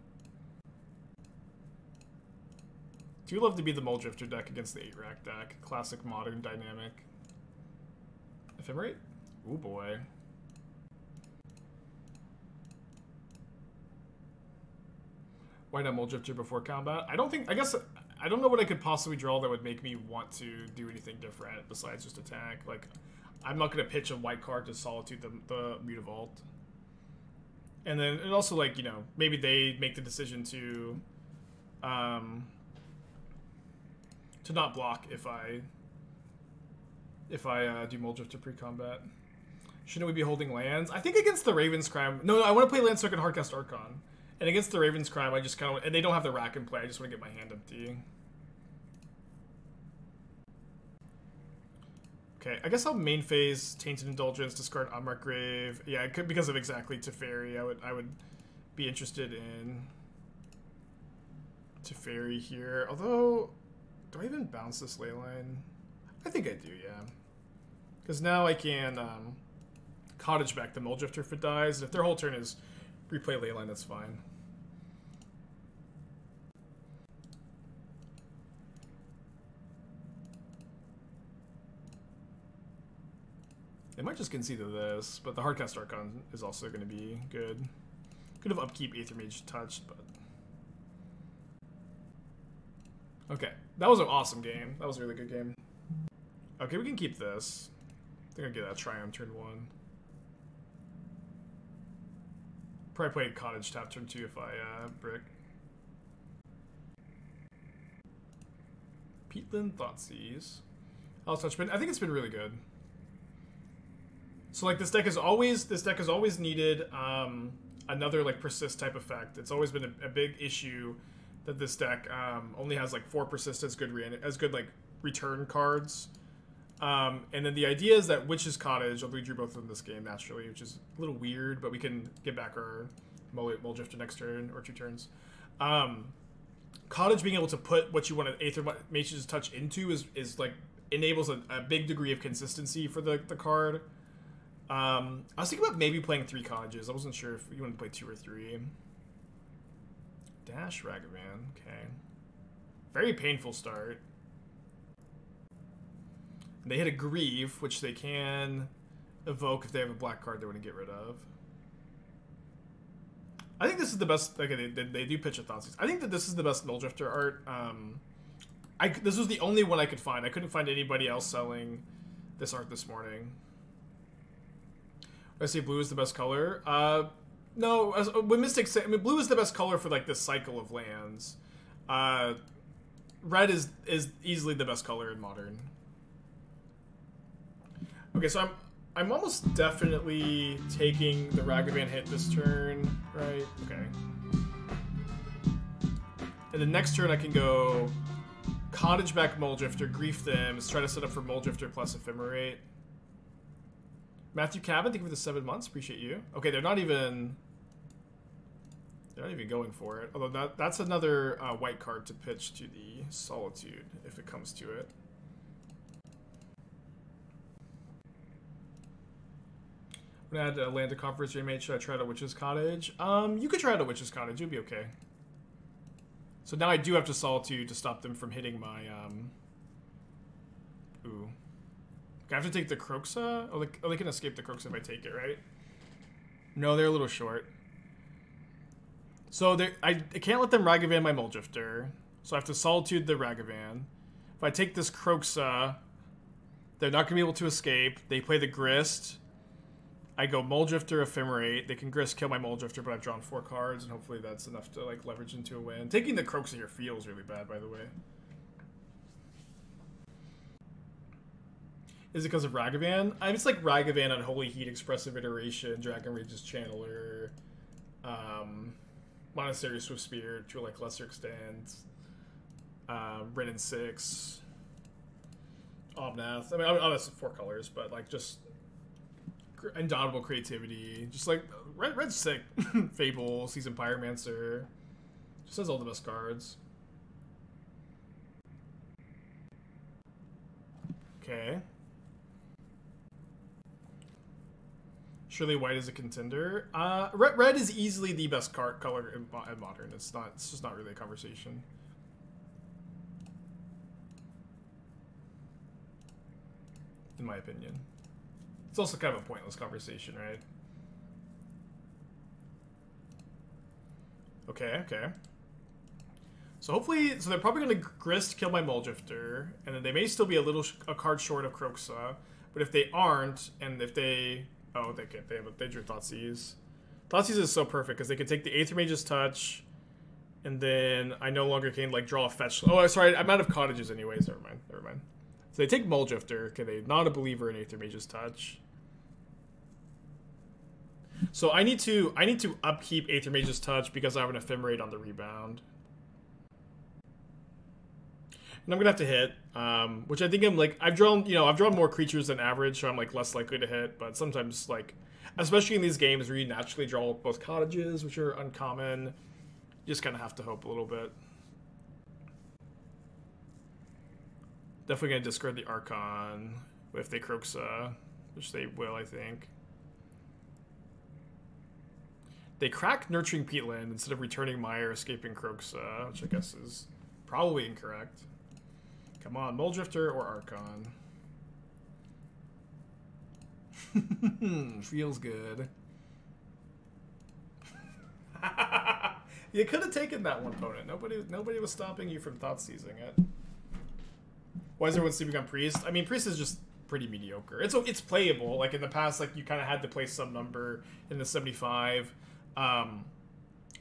[SPEAKER 1] Do love to be the Mulldrifter deck against the 8-rack deck. Classic modern dynamic. Ephemerate? Ooh boy. Why not Mulldrifter before combat? I don't know what I could possibly draw that would make me want to do anything different besides just attack. Like, I'm not going to pitch a white card to Solitude the Mutavault. And then it also, like, you know, maybe they make the decision to not block if I do Mulldrifter pre-combat. Shouldn't we be holding lands? I think against the Raven's Crime... No, I want to play land so I can hardcast Archon. And against the Raven's Crime, I just kind of... And they don't have the rack in play. I just want to get my hand empty. Okay, I guess I'll main phase Tainted Indulgence, discard Unmarked Grave. Yeah, it could because of exactly Teferi. I would be interested in Teferi here. Although, do I even bounce this Leyline? I think I do, yeah. Because now I can Cottage back the Mulldrifter if it dies. If their whole turn is replay Leyline, that's fine. They might just concede to this, but the hardcast Archon is also going to be good. Could have upkeep Aethermage touched, but... Okay, that was an awesome game. That was a really good game. Okay, we can keep this. I think I'll get that try on turn 1. Probably play Cottage tap turn 2 if I brick. Peatland, Thoughtseize. I'll touch, but I think it's been really good. So like this deck has always needed another like persist type effect. It's always been a big issue that this deck only has like 4 persist as good like return cards. And then the idea is that Witch's Cottage, although we drew both of them in this game naturally, which is a little weird, but we can get back our Mulldrifter next turn or 2 turns. Cottage being able to put what you want an Aethermage's Touch into is like enables a big degree of consistency for the card. I was thinking about maybe playing 3 Cottages. I wasn't sure if you want to play 2 or 3. Dash Ragavan, okay. Very painful start. They hit a Grieve, which they can evoke if they have a black card they want to get rid of. I think this is the best. Okay, they do pitch a Thoughtseize. I think that this is the best Mulldrifter art. This was the only one I could find. I couldn't find anybody else selling this art this morning. I say blue is the best color. No, when Mystics say, I mean, blue is the best color for like this cycle of lands. Red is easily the best color in Modern. Okay, so I'm almost definitely taking the Ragavan hit this turn, right? Okay. And the next turn I can go Cottage back Mulldrifter, Grief them, try to set up for Mulldrifter plus Ephemerate. Matthew Cabin, thank you for the 7 months, appreciate you. Okay, they're not even going for it. Although that's another white card to pitch to the Solitude if it comes to it. I'm gonna add a land to Conference Reanimator. Should I try to Witch's Cottage? You could try to Witch's Cottage. You'll be okay. So now I do have to Solitude to stop them from hitting my ooh. I have to take the Kroxa? Oh, they can escape the Kroxa if I take it, right? No, they're a little short. So I can't let them Ragavan my Mulldrifter. So I have to Solitude the Ragavan. If I take this Kroxa, they're not going to be able to escape. They play the Grist. I go Mulldrifter, Ephemerate. They can Grist, kill my Mulldrifter, but I've drawn 4 cards, and hopefully that's enough to like leverage into a win. Taking the Kroxa here feels really bad, by the way. Is it because of Ragavan? It's like Ragavan on Holy Heat, Expressive Iteration, Dragon Rage's Channeler, Monastery Swift Spear to like lesser extent, Ren and 6, Obnath. I mean, honestly 4 colors, but like just Indomitable Creativity. Just like Red's sick. Fable, Seasoned Pyromancer. Just has all the best cards. Okay. Surely white is a contender. Red is easily the best color in Modern. It's just not really a conversation. In my opinion. It's also kind of a pointless conversation, right? Okay. So hopefully, they're probably going to Grist, kill my Mulldrifter, and then they may still be a card short of Kroxa. But if they aren't, and if they... Oh, they drew Thoughtseize. Thoughtseize is so perfect because they can take the Aethermage's Touch, and then I no longer can like draw a fetch. Oh, sorry, I'm out of Cottages anyways. Never mind. So they take Mulldrifter. Okay, they're not a believer in Aethermage's Touch. So I need to upkeep Aethermage's Touch because I have an Ephemerate on the rebound. And I'm gonna have to hit, which I think I've drawn more creatures than average, so I'm like less likely to hit. But sometimes, like, especially in these games where you naturally draw both Cottages, which are uncommon, you just kind of have to hope a little bit. Definitely gonna discard the Archon if they Kroxa, which they will, I think. They crack Nurturing Peatland instead of returning Mire, escaping Kroxa, which I guess is probably incorrect. Come on, Mulldrifter or Archon. Feels good. You could have taken that one opponent. Nobody was stopping you from Thoughtseizing it. Why is everyone sleeping on Priest? I mean, Priest is just pretty mediocre. It's playable. Like in the past, like you kind of had to play some number in the 75,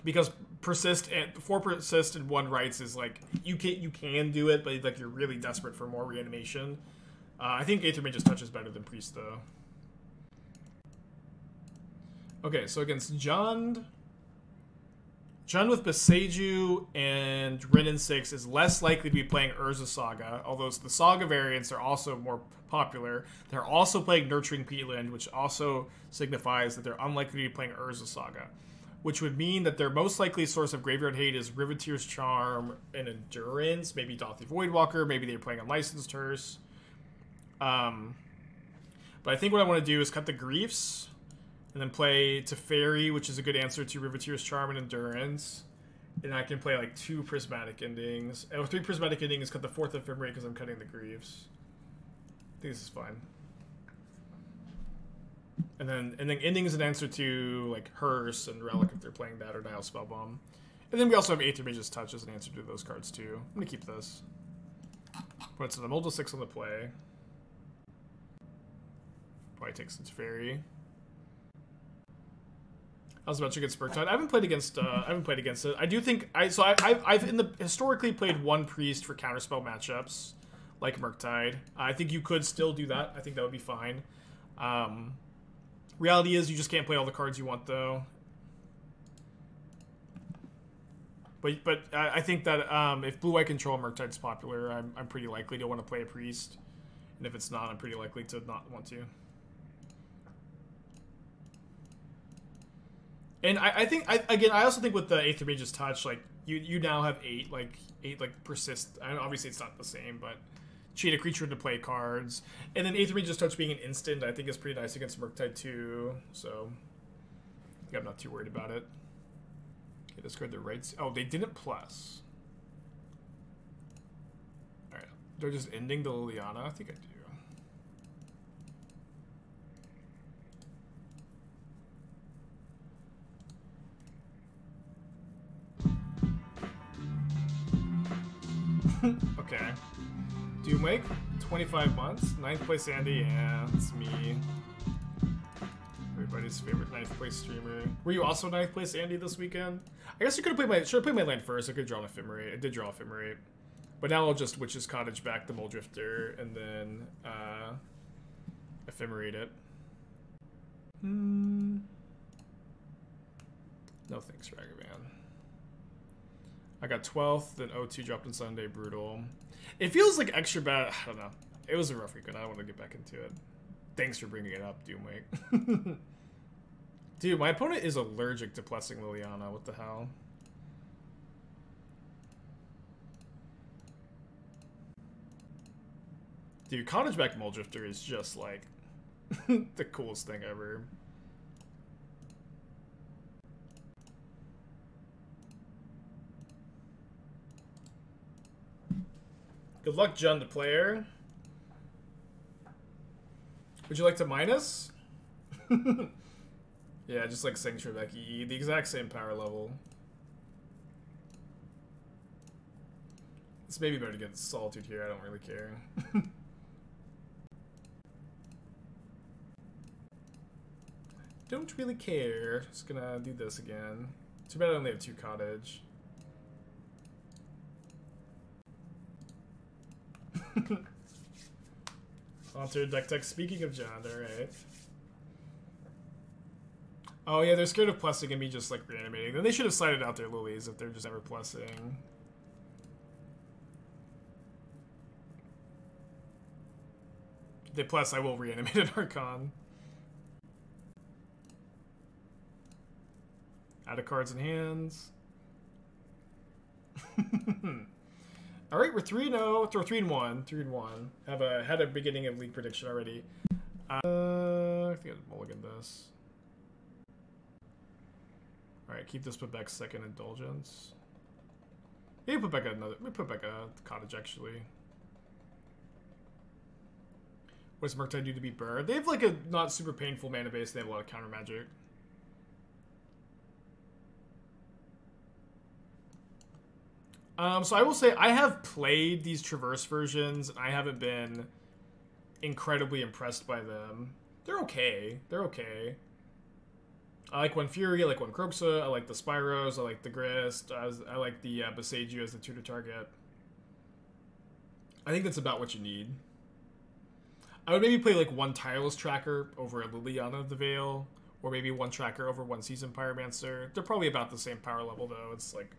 [SPEAKER 1] because Persist and 4 Persist and 1 Rites is like you can do it, but like you're really desperate for more reanimation. I think Aethermage just touches better than Priest though. Okay, so against Jund with Beseiju and Renin 6 is less likely to be playing Urza Saga, although the Saga variants are also more popular. They're also playing Nurturing Peatland, which also signifies that they're unlikely to be playing Urza Saga, which would mean that their most likely source of graveyard hate is Riveteer's Charm and Endurance, maybe Dauthi Voidwalker, maybe they're playing Unlicensed Hearse. But I think what I want to do is cut the Griefs, and then play Teferi, which is a good answer to Riveteer's Charm and Endurance. And I can play like 2 Prismatic Endings. Oh, 3 Prismatic Endings, cut the 4th Ephemerate because I'm cutting the Griefs. I think this is fine. And then Ending is an answer to like Hearse and Relic if they're playing that, or Dial Spellbomb. And then we also have Aethermage's Touch as an answer to those cards too. I'm gonna keep this. Put it to the Mulldrifter 6 on the play. Probably takes the Teferi. I was about to get Spurtide. I haven't played against it. I do think I've historically played 1 Priest for counterspell matchups, like Murktide. I think you could still do that. I think that would be fine. Reality is you just can't play all the cards you want though. But I think that if blue-white control Murktide's popular, I'm pretty likely to want to play a Priest, and if it's not, I'm pretty likely to not want to. And I think, I also think with the Aethermage's Touch, like, you now have 8 Persist. I mean, obviously it's not the same, but cheat a creature to play cards. And then Aethermage's Touch being an instant, I think is pretty nice against Murktide too, so I think I'm not too worried about it. Okay, discard the rights. Oh, they didn't plus. Alright, they're just ending the Liliana? I think I do. Okay. Doomwake, 25 months. 9th place Andy, yeah, it's me. Everybody's favorite 9th place streamer. Were you also 9th place Andy this weekend? I guess you could have played should have played my land first. I could draw an Ephemerate. I did draw Ephemerate. But now I'll just Witch's Cottage back the Mulldrifter and then Ephemerate it. No thanks, Ragavan. I got 12th, then O2 dropped on Sunday, brutal. It feels like extra bad. I don't know. It was a rough weekend. I don't want to get back into it. Thanks for bringing it up, Doomwake. Dude, my opponent is allergic to Blessing Liliana. What the hell? Dude, Cottage back Mulldrifter is just like the coolest thing ever. Good luck, Jund, the player. Would you like to minus? Yeah, just like Sanctuary Becky, the exact same power level. It's maybe better to get Solitude here, I don't really care. Don't really care. Just gonna do this again. Too bad I only have 2 Cottage. Alter deck tech. Speaking of John, alright. Oh yeah, they're scared of plussing and me just like reanimating. Then they should have slided out their lilies if they're just never plussing. If they plus, I will reanimate an Archon. Out of cards and hands. All right, we're 3-0, or 3-1, 3-1. Had a beginning of league prediction already. I think I'd mulligan this. All right, keep this. Put back second Indulgence. Maybe put back another. Maybe put back a Cottage actually. What does Murktide do to beat Bird? They have like a not super painful mana base. They have a lot of counter magic. So I will say I have played these Traverse versions, and I haven't been incredibly impressed by them. They're okay. They're okay. I like One Fury, I like One Croxa, I like the Spyros, I like the Grist, I like the Boseiju as the tutor target. I think that's about what you need. I would maybe play like one Tireless Tracker over a Liliana of the Veil, or maybe one Tracker over one Seasoned Pyromancer. They're probably about the same power level though. It's like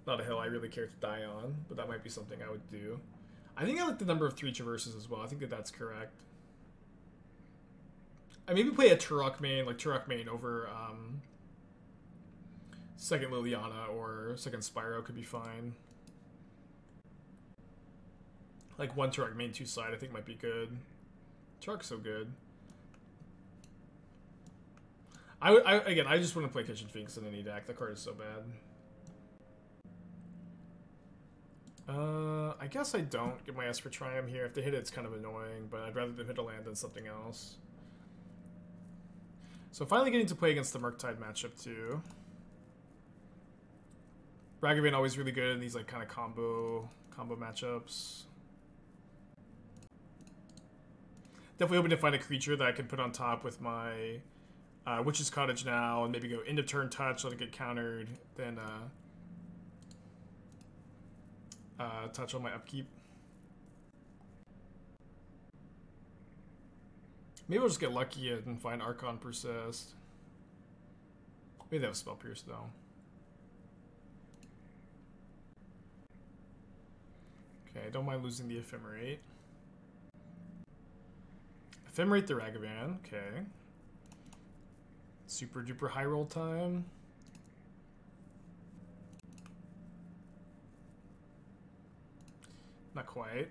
[SPEAKER 1] not a hill I really care to die on, but that might be something I would do. I think I like the number of 3 Traverses as well. I think that that's correct. I maybe play a Turok main, like Turok main over second Liliana or second Spyro could be fine. Like one Turok main, 2 side I think might be good. Turok's so good. Again, I just want to play Kitchen Sphinx in any deck. That card is so bad. I guess I don't get my Esper Triumph here. If they hit it, it's kind of annoying, but I'd rather them hit a land than something else. So finally getting to play against the Murktide matchup too. Ragavan always really good in these like kind of combo matchups. Definitely hoping to find a creature that I can put on top with my Witch's Cottage now, and maybe go end of turn touch, let it get countered, then touch on my upkeep. Maybe I'll just get lucky and find Archon Persist. Maybe they have Spell Pierce though. Okay, I don't mind losing the Ephemerate. Ephemerate the Ragavan, okay. Super duper high roll time. Not quite.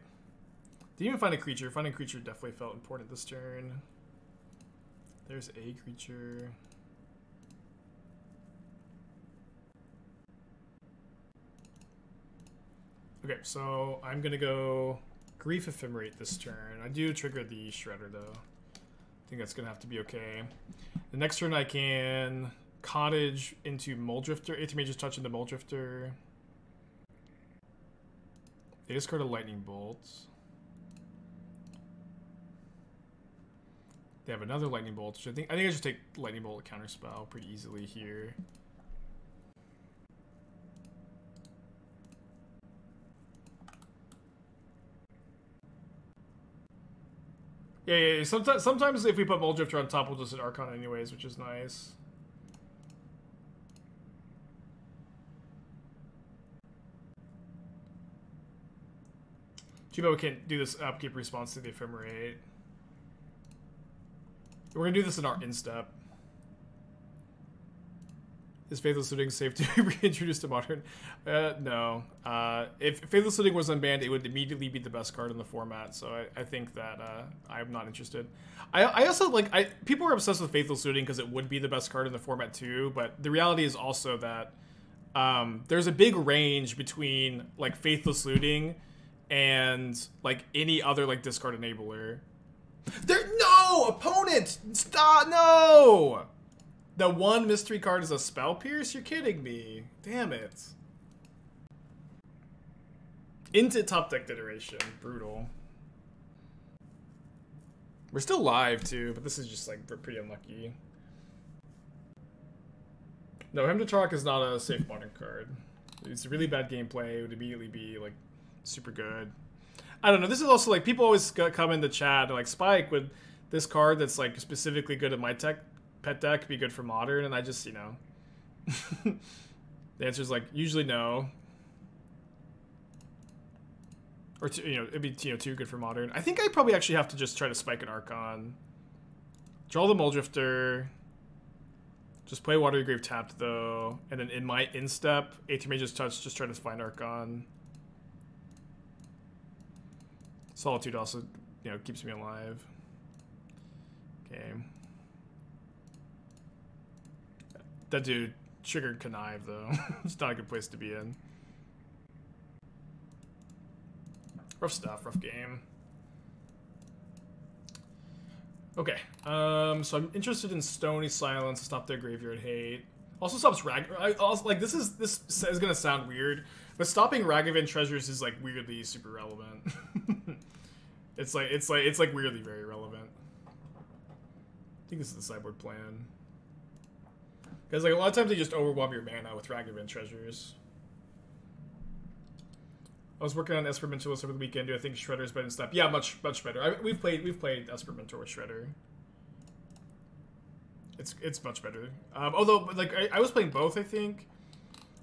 [SPEAKER 1] Didn't even find a creature. Finding a creature definitely felt important this turn. There's a creature. Okay, so I'm gonna go Grief Ephemerate this turn. I do trigger the Shredder though. I think that's gonna have to be okay. The next turn I can Cottage into Mulldrifter. Aethermage's touch into Mulldrifter. They discard a Lightning Bolt. They have another Lightning Bolt, which I think I just take Lightning Bolt counterspell pretty easily here. Yeah. Sometimes if we put Mulldrifter on top, we'll just hit Archon anyways, which is nice. Too bad we can't do this upkeep response to the Ephemerate. We're gonna do this in our instep. Is Faithless Looting safe to be reintroduced to Modern? No. If Faithless Looting was unbanned, it would immediately be the best card in the format, so I think that I'm not interested. I also, like, people are obsessed with Faithless Looting because it would be the best card in the format too, but the reality is also that there's a big range between, like, Faithless Looting and, like, any other, like, discard enabler. No! Opponent! Stop! No! The one mystery card is a Spell Pierce? You're kidding me. Damn it. Into top deck iteration. Brutal. We're still live too, but this is just like pretty unlucky. No, Hemdatrok is not a safe modern card. It's really bad gameplay. It would immediately be like super good. I don't know. This is also like people always come in the chat and like Spike with this card that's like specifically good at my pet deck be good for modern, and I just, you know, the answer is like usually no, or you know, it'd be, you know, too good for modern. I think I probably actually have to just try to spike an Archon, draw the Mulldrifter, just play Watery Grave tapped though, and then in my instep Aethermage's touch just try to find Archon. Solitude also, you know, keeps me alive. Okay. That dude triggered Connive, though. It's not a good place to be in. Rough stuff, rough game. Okay, so I'm interested in Stony Silence to stop their graveyard hate. Also stops Rag. Like this is gonna sound weird, But stopping Ragavan treasures is like weirdly super relevant. it's like weirdly very relevant. I think this is the sideboard plan. Because like a lot of times they just overwhelm your mana with Ragavan treasures. I was working on Esper Mentor over the weekend. Do I think Shredder's better than Snap? Yeah, much better. We've played Esper Mentor with Shredder. It's much better. Although like I was playing both, I think.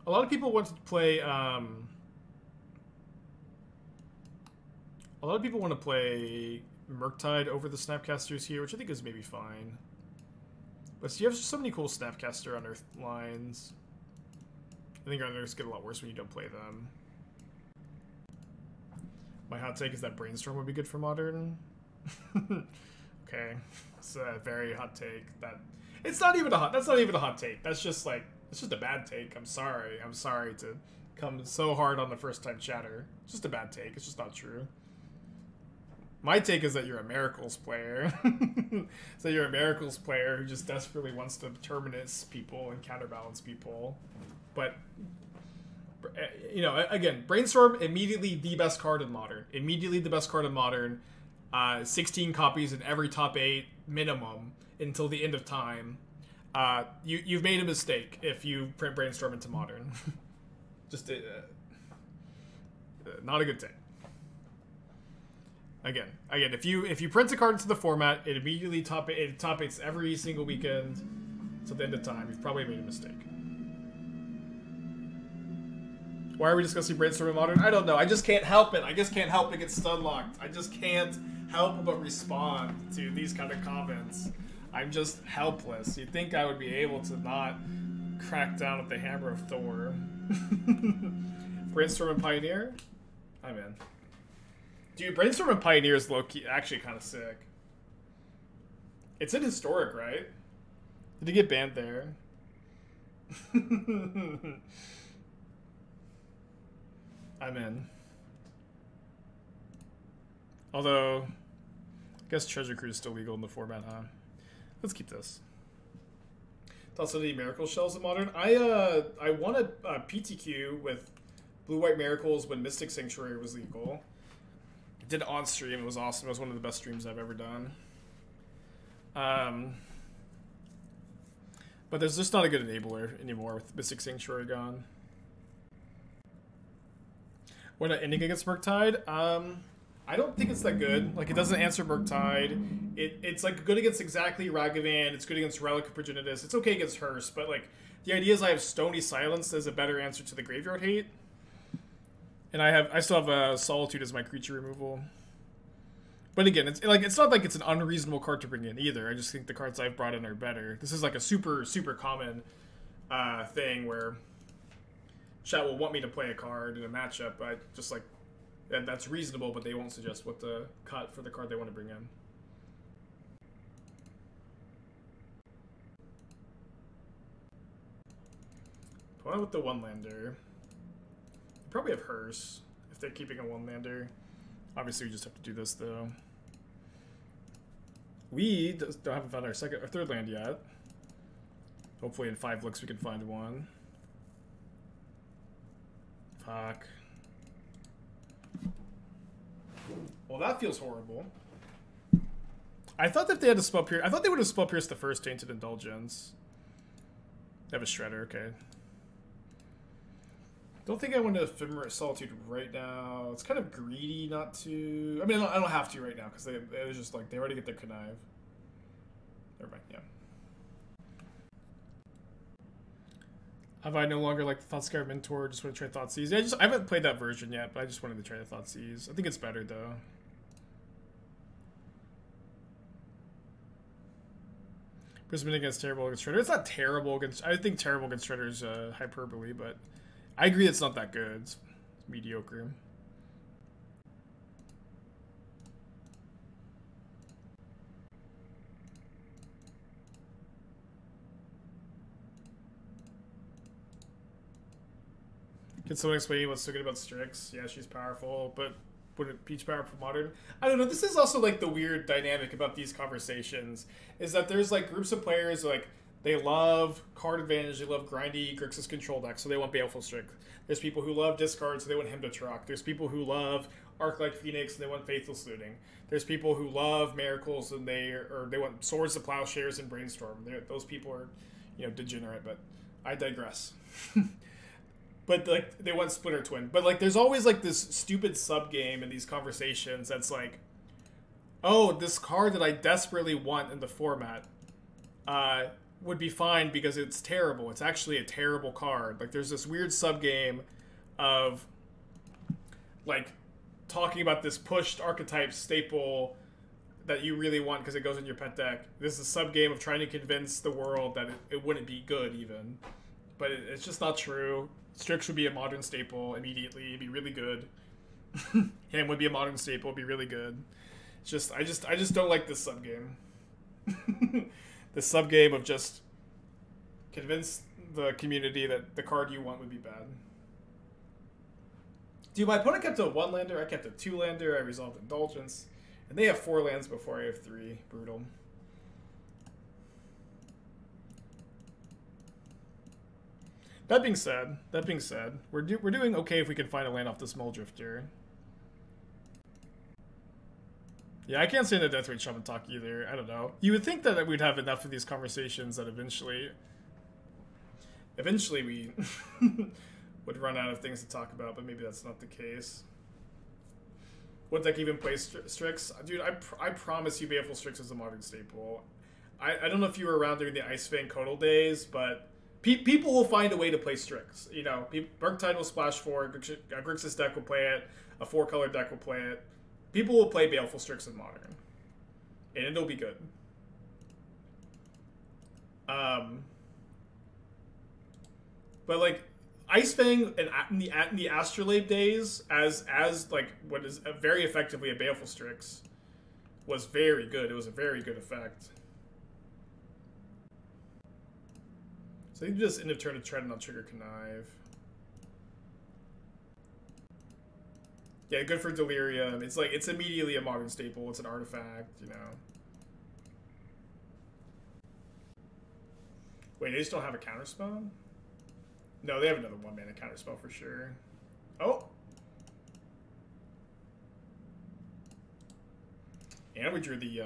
[SPEAKER 1] A lot of people want to play. A lot of people want to play Murktide over the Snapcasters here, which I think is maybe fine. But you have so many cool Snapcaster Unearth lines. I think Unearths get a lot worse when you don't play them. My hot take is that Brainstorm would be good for Modern. Okay, it's a very hot take. That's not even a hot take. That's just like, it's just a bad take. I'm sorry to come so hard on the first time chatter. It's just a bad take. It's just not true. My take is that you're a Miracles player. So you're a Miracles player who just desperately wants to terminus people and counterbalance people. But, you know, again, Brainstorm, immediately the best card in Modern. 16 copies in every top 8 minimum until the end of time. You've made a mistake if you print Brainstorm into Modern. Just not a good take. Again, if you print a card into the format, it immediately top 8s every single weekend till the end of time. You've probably made a mistake. Why are we discussing Brainstorm in Modern? I don't know. I just can't help it. I just can't help but get stun locked. I just can't help but respond to these kind of comments. I'm just helpless. You'd think I would be able to not crack down with the Hammer of Thor. Brainstorm and Pioneer? I'm in. Dude, Brainstorm and Pioneer is low-key actually kind of sick. It's in Historic, right? Did he get banned there? I'm in. Although, I guess Treasure Cruise is still legal in the format, huh? Let's keep this. Also, the Miracle Shells in Modern. I won a PTQ with Blue-White Miracles when Mystic Sanctuary was legal. Did it on stream. It was awesome. It was one of the best streams I've ever done. But there's just not a good enabler anymore with Mystic Sanctuary gone. When ending against Murktide, I don't think it's that good. Like, it doesn't answer Murktide. It's like good against exactly Ragavan. It's good against Relic of Progenitus. It's okay against Hearst, but like the idea is I have Stony Silence as a better answer to the Graveyard Hate. And I still have Solitude as my creature removal. But again, it's not like it's an unreasonable card to bring in either. I just think the cards I've brought in are better. This is like a super common thing where chat will want me to play a card in a matchup. I just like that's reasonable, but they won't suggest what to cut for the card they want to bring in. Put with the one-lander. Probably have Hearse if they're keeping a one-lander. Obviously, we just have to do this though. We haven't found our third land yet. Hopefully, in 5 looks we can find one. Fuck. Well, that feels horrible. I thought that they had to spell pierce. I thought they would have spell pierced the first Tainted Indulgence. They have a Shredder. Okay. Don't think I want to Ephemerate Solitude right now. It's kind of greedy not to. I mean, I don't have to right now because they're just like they already get their connive. Never mind. Yeah. Have I no longer like the Thoughtseize Mentor? Just want to try Thoughtseize. Yeah, I haven't played that version yet, but I just wanted to try the Thoughtseize. I think it's better though. Prismatic against terrible against Shredder. It's not terrible against. I think terrible against Shredder is hyperbole, but. I agree it's not that good. It's mediocre. Can someone explain what's so good about Strix? Yeah, she's powerful, but wouldn't Peach powerful Modern? I don't know. This is also like the weird dynamic about these conversations is that there's like groups of players like They love card advantage. They love grindy Grixis control deck, so they want Baleful Strix. There's people who love discard, so they want Hymn to Truck. There's people who love Arc-like Phoenix, and they want Faithless Looting. There's people who love Miracles, and they want Swords to Plowshares and Brainstorm. Those people are, degenerate, but I digress. But like they want Splinter Twin. But like there's always like this stupid sub game in these conversations that's like, oh, this card that I desperately want in the format would be fine because it's terrible. It's actually a terrible card. Like there's this weird sub game of like talking about this pushed archetype staple that you really want because it goes in your pet deck. This is a sub game of trying to convince the world that it wouldn't be good even. But it's just not true. Strix would be a modern staple immediately. It'd be really good. Him would be a modern staple. It'd be really good. It's just I just don't like this sub game. The sub game of just convince the community that the card you want would be bad. Dude, my opponent kept a 1-lander. I kept a 2-lander. I resolved Indulgence, and they have 4 lands before I have 3. Brutal. That being said, we're doing okay if we can find a land off this Mulldrifter. Yeah, I can't stand the Deathrite Shaman talk either. I don't know. You would think that we'd have enough of these conversations that eventually we would run out of things to talk about, but maybe that's not the case. What deck even plays Strix? Dude, I promise you Baleful Strix is a modern staple. I don't know if you were around during the Icefang Codal days, but people will find a way to play Strix. Murktide will splash 4, a Grixis deck will play it, a 4-color deck will play it. People will play Baleful Strix in Modern. And it'll be good. But like Icefang in the Astrolabe days as like what is very effectively a Baleful Strix was very good. It was a very good effect. So you just end of turn to Tread on Trigger Connive. Yeah, good for Delirium. It's like, it's immediately a modern staple. It's an artifact, Wait, they just don't have a counterspell? No, they have another 1-mana counterspell for sure. Oh! And we drew the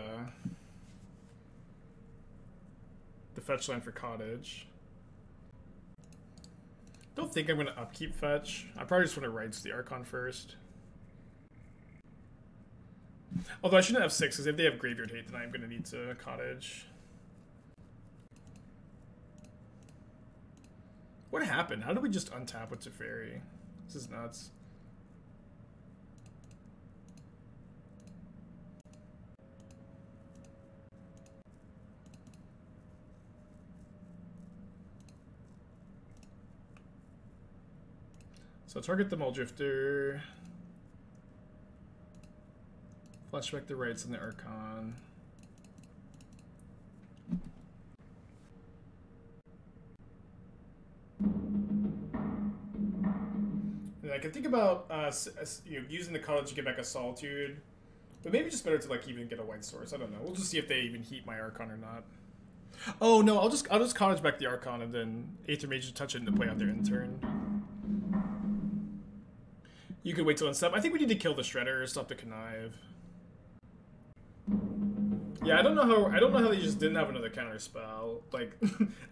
[SPEAKER 1] fetch land for Cottage. Don't think I'm going to upkeep fetch. I probably just want to Rites the Archon first. Although I shouldn't have 6, because if they have Graveyard Hate, then I'm going to need to Cottage. What happened? How did we just untap with Teferi? This is nuts. So target the Mulldrifter. Flashback the Rites and the Archon. And I can think about using the Cottage to get back a Solitude, but maybe just better to like even get a White Source. I don't know. We'll just see if they even heat my Archon or not. Oh no, I'll just Cottage back the Archon and then Aethermage to touch it into play on their end turn. You could wait till unstep. I think we need to kill the Shredder, stop the Connive. Yeah, I don't know how they just didn't have another counter spell. Like,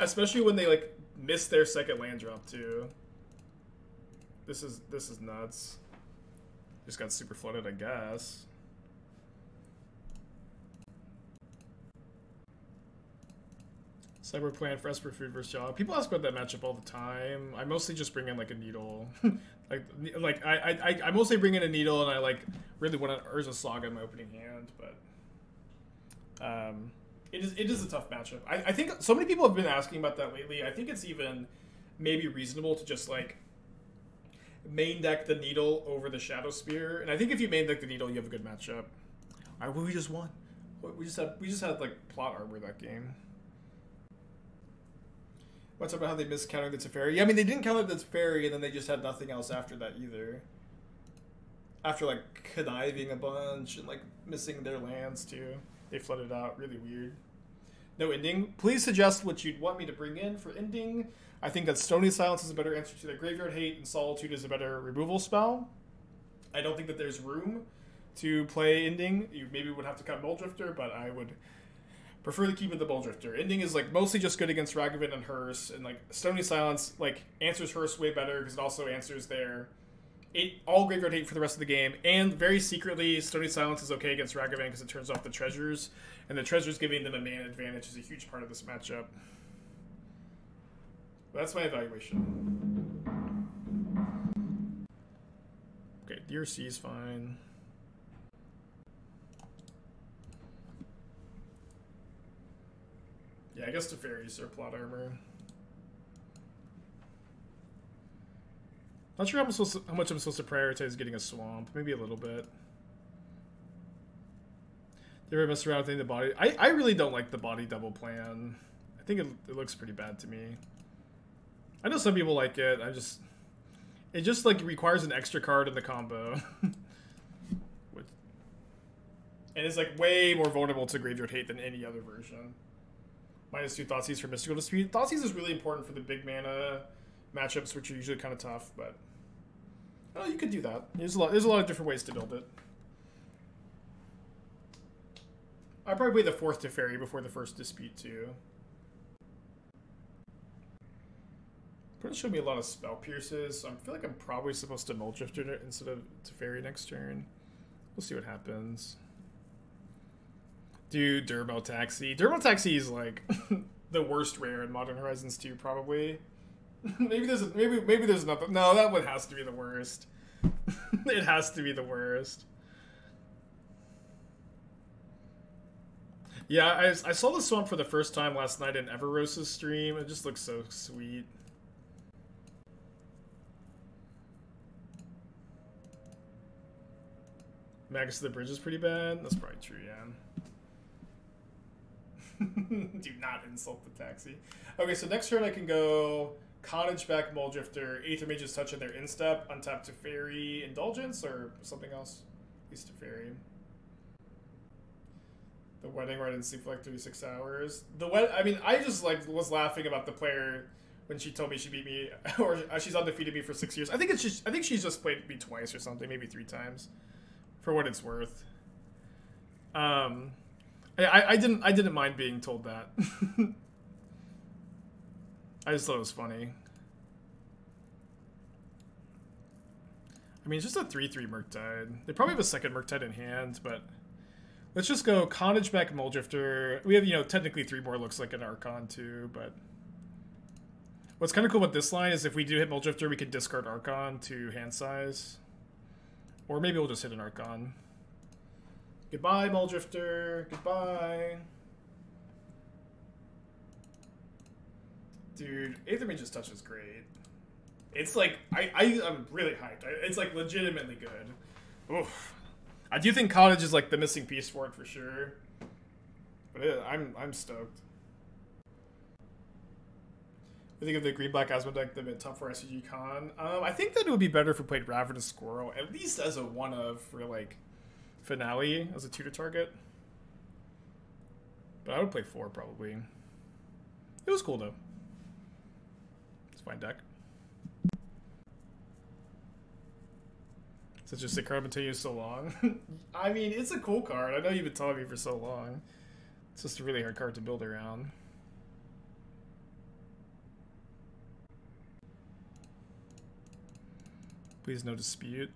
[SPEAKER 1] especially when they like missed their second land drop too. This is nuts. Just got super flooded, I guess. Cyber plan for Esper Food versus Jaw. People ask about that matchup all the time. I mostly just bring in like a needle. I mostly bring in a needle, and I like really want an Urza Saga in my opening hand, but it is a tough matchup. I think so many people have been asking about that lately. I think it's even maybe reasonable to just like main deck the needle over the Shadow Spear, and I think if you main deck the needle, you have a good matchup. All right, well, we just won. We just had like plot armor that game. What's about how they missed countering the Teferi? Yeah, I mean, they didn't counter the Teferi, and then they just had nothing else after that either. After, like, conniving a bunch and, like, missing their lands, too. They flooded out. Really weird. No ending. Please suggest what you'd want me to bring in for ending. I think that Stony Silence is a better answer to the Graveyard Hate, and Solitude is a better removal spell. I don't think that there's room to play ending. You maybe would have to cut Mulldrifter, but I would prefer to keep it the Mulldrifter. Ending is like mostly just good against Raveler and Hearse, and like Stony Silence like answers Hearse way better because it also answers their all Graveyard Hate for the rest of the game. And very secretly, Stony Silence is okay against Raveler because it turns off the treasures, and the treasures giving them a mana advantage is a huge part of this matchup. That's my evaluation. Okay, DRC is fine. Yeah, I guess Teferi's or plot armor. Not sure how much I'm supposed to prioritize getting a swamp. Maybe a little bit. Did you ever mess around with the body? I really don't like the body double plan. I think it looks pretty bad to me. I know some people like it. It just like requires an extra card in the combo. And it's like way more vulnerable to Graveyard Hate than any other version. -2 Thoughtseize for Mystical Dispute. Thoughtseize is really important for the big mana matchups, which are usually kind of tough, but oh, you could do that. There's a lot of different ways to build it. I'd probably play the 4th Teferi before the first Dispute too. It's showing me a lot of Spell Pierces, so I feel like I'm probably supposed to Mulldrifter instead of Teferi next turn. We'll see what happens. Dude, Durbo Taxi. Durbo Taxi is like the worst rare in Modern Horizons 2, probably. maybe there's nothing. No, that one has to be the worst. It has to be the worst. Yeah, I saw the swamp for the first time last night in Everrose's stream. It just looks so sweet. Magus of the Bridge is pretty bad. That's probably true, yeah. Do not insult the taxi. Okay, so next turn I can go Cottage back Mulldrifter, Aethermage's Touch in their instep, untap Teferi Indulgence, or something else. At least Teferi. The wedding where I didn't sleep for like 36 hours. I mean, I just like was laughing about the player when she told me she beat me, or she's undefeated me for 6 years. I think she's just played me twice or something, maybe 3 times, for what it's worth. I didn't mind being told that. I just thought it was funny. I mean, it's just a 3/3 Murktide. They probably have a second Murktide in hand, but let's just go Cottage back Mulldrifter. We have, you know, technically 3 more looks like an Archon too, but what's kind of cool about this line is if we do hit Mulldrifter, we can discard Archon to hand size. Or maybe we'll just hit an Archon. Goodbye, Mulldrifter. Goodbye. Dude, Aethermage's Touch is great. It's like, I'm really hyped. It's like legitimately good. Oof. I do think Cottage is like the missing piece for it for sure. But I'm stoked. I think of the green-black Asmo deck, the top 4 SCG con. I think that it would be better if we played Ravenous Squirrel, at least as a 1-of for like Finale as a tutor target. But I would play 4 probably. It was cool though. It's a fine deck. Such a sick card, been telling you so long. I mean, it's a cool card. I know you've been telling me for so long. It's just a really hard card to build around. Please no dispute.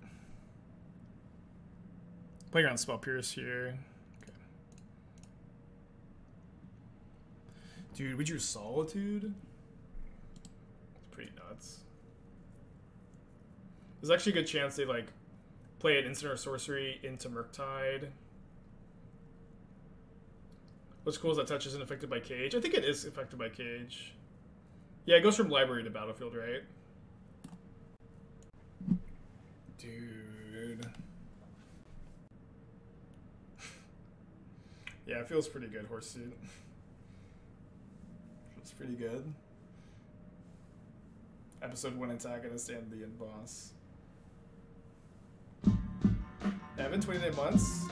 [SPEAKER 1] Playing around Spell Pierce here. Okay. Dude, we drew Solitude? It's pretty nuts. There's actually a good chance they like play an instant or sorcery into Murktide. What's cool is that Touch isn't affected by Cage. I think it is affected by Cage. Yeah, it goes from library to battlefield, right? Dude. Yeah, it feels pretty good, Horsesuit. Feels pretty good. Episode 1 antagonist and the end boss. Evan, 29 months.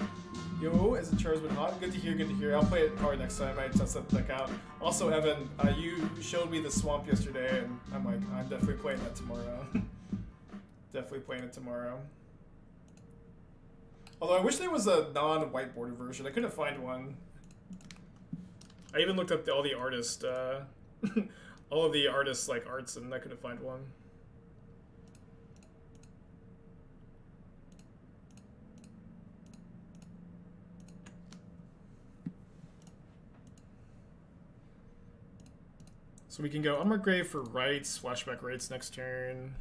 [SPEAKER 1] Yo, is the Char's been hot? Good to hear, good to hear. I'll play it probably next time. I test that deck out. Also, Evan, you showed me the Swamp yesterday, and I'm like, I'm definitely playing that tomorrow. Definitely playing it tomorrow. Although I wish there was a non-white border version. I couldn't find one. I even looked up all the artists, all of the artists like arts, and I couldn't find one. So we can go Unmarked Grave for rights, flashback rights next turn.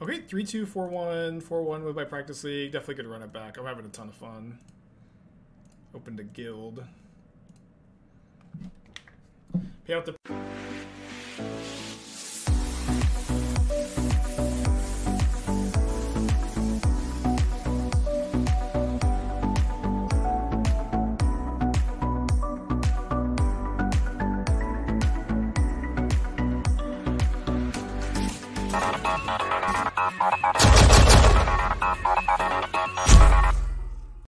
[SPEAKER 1] Okay, 3-2, 4-1, 4-1 with my practice league. Definitely could run it back. I'm having a ton of fun. Open to guild. Pay out the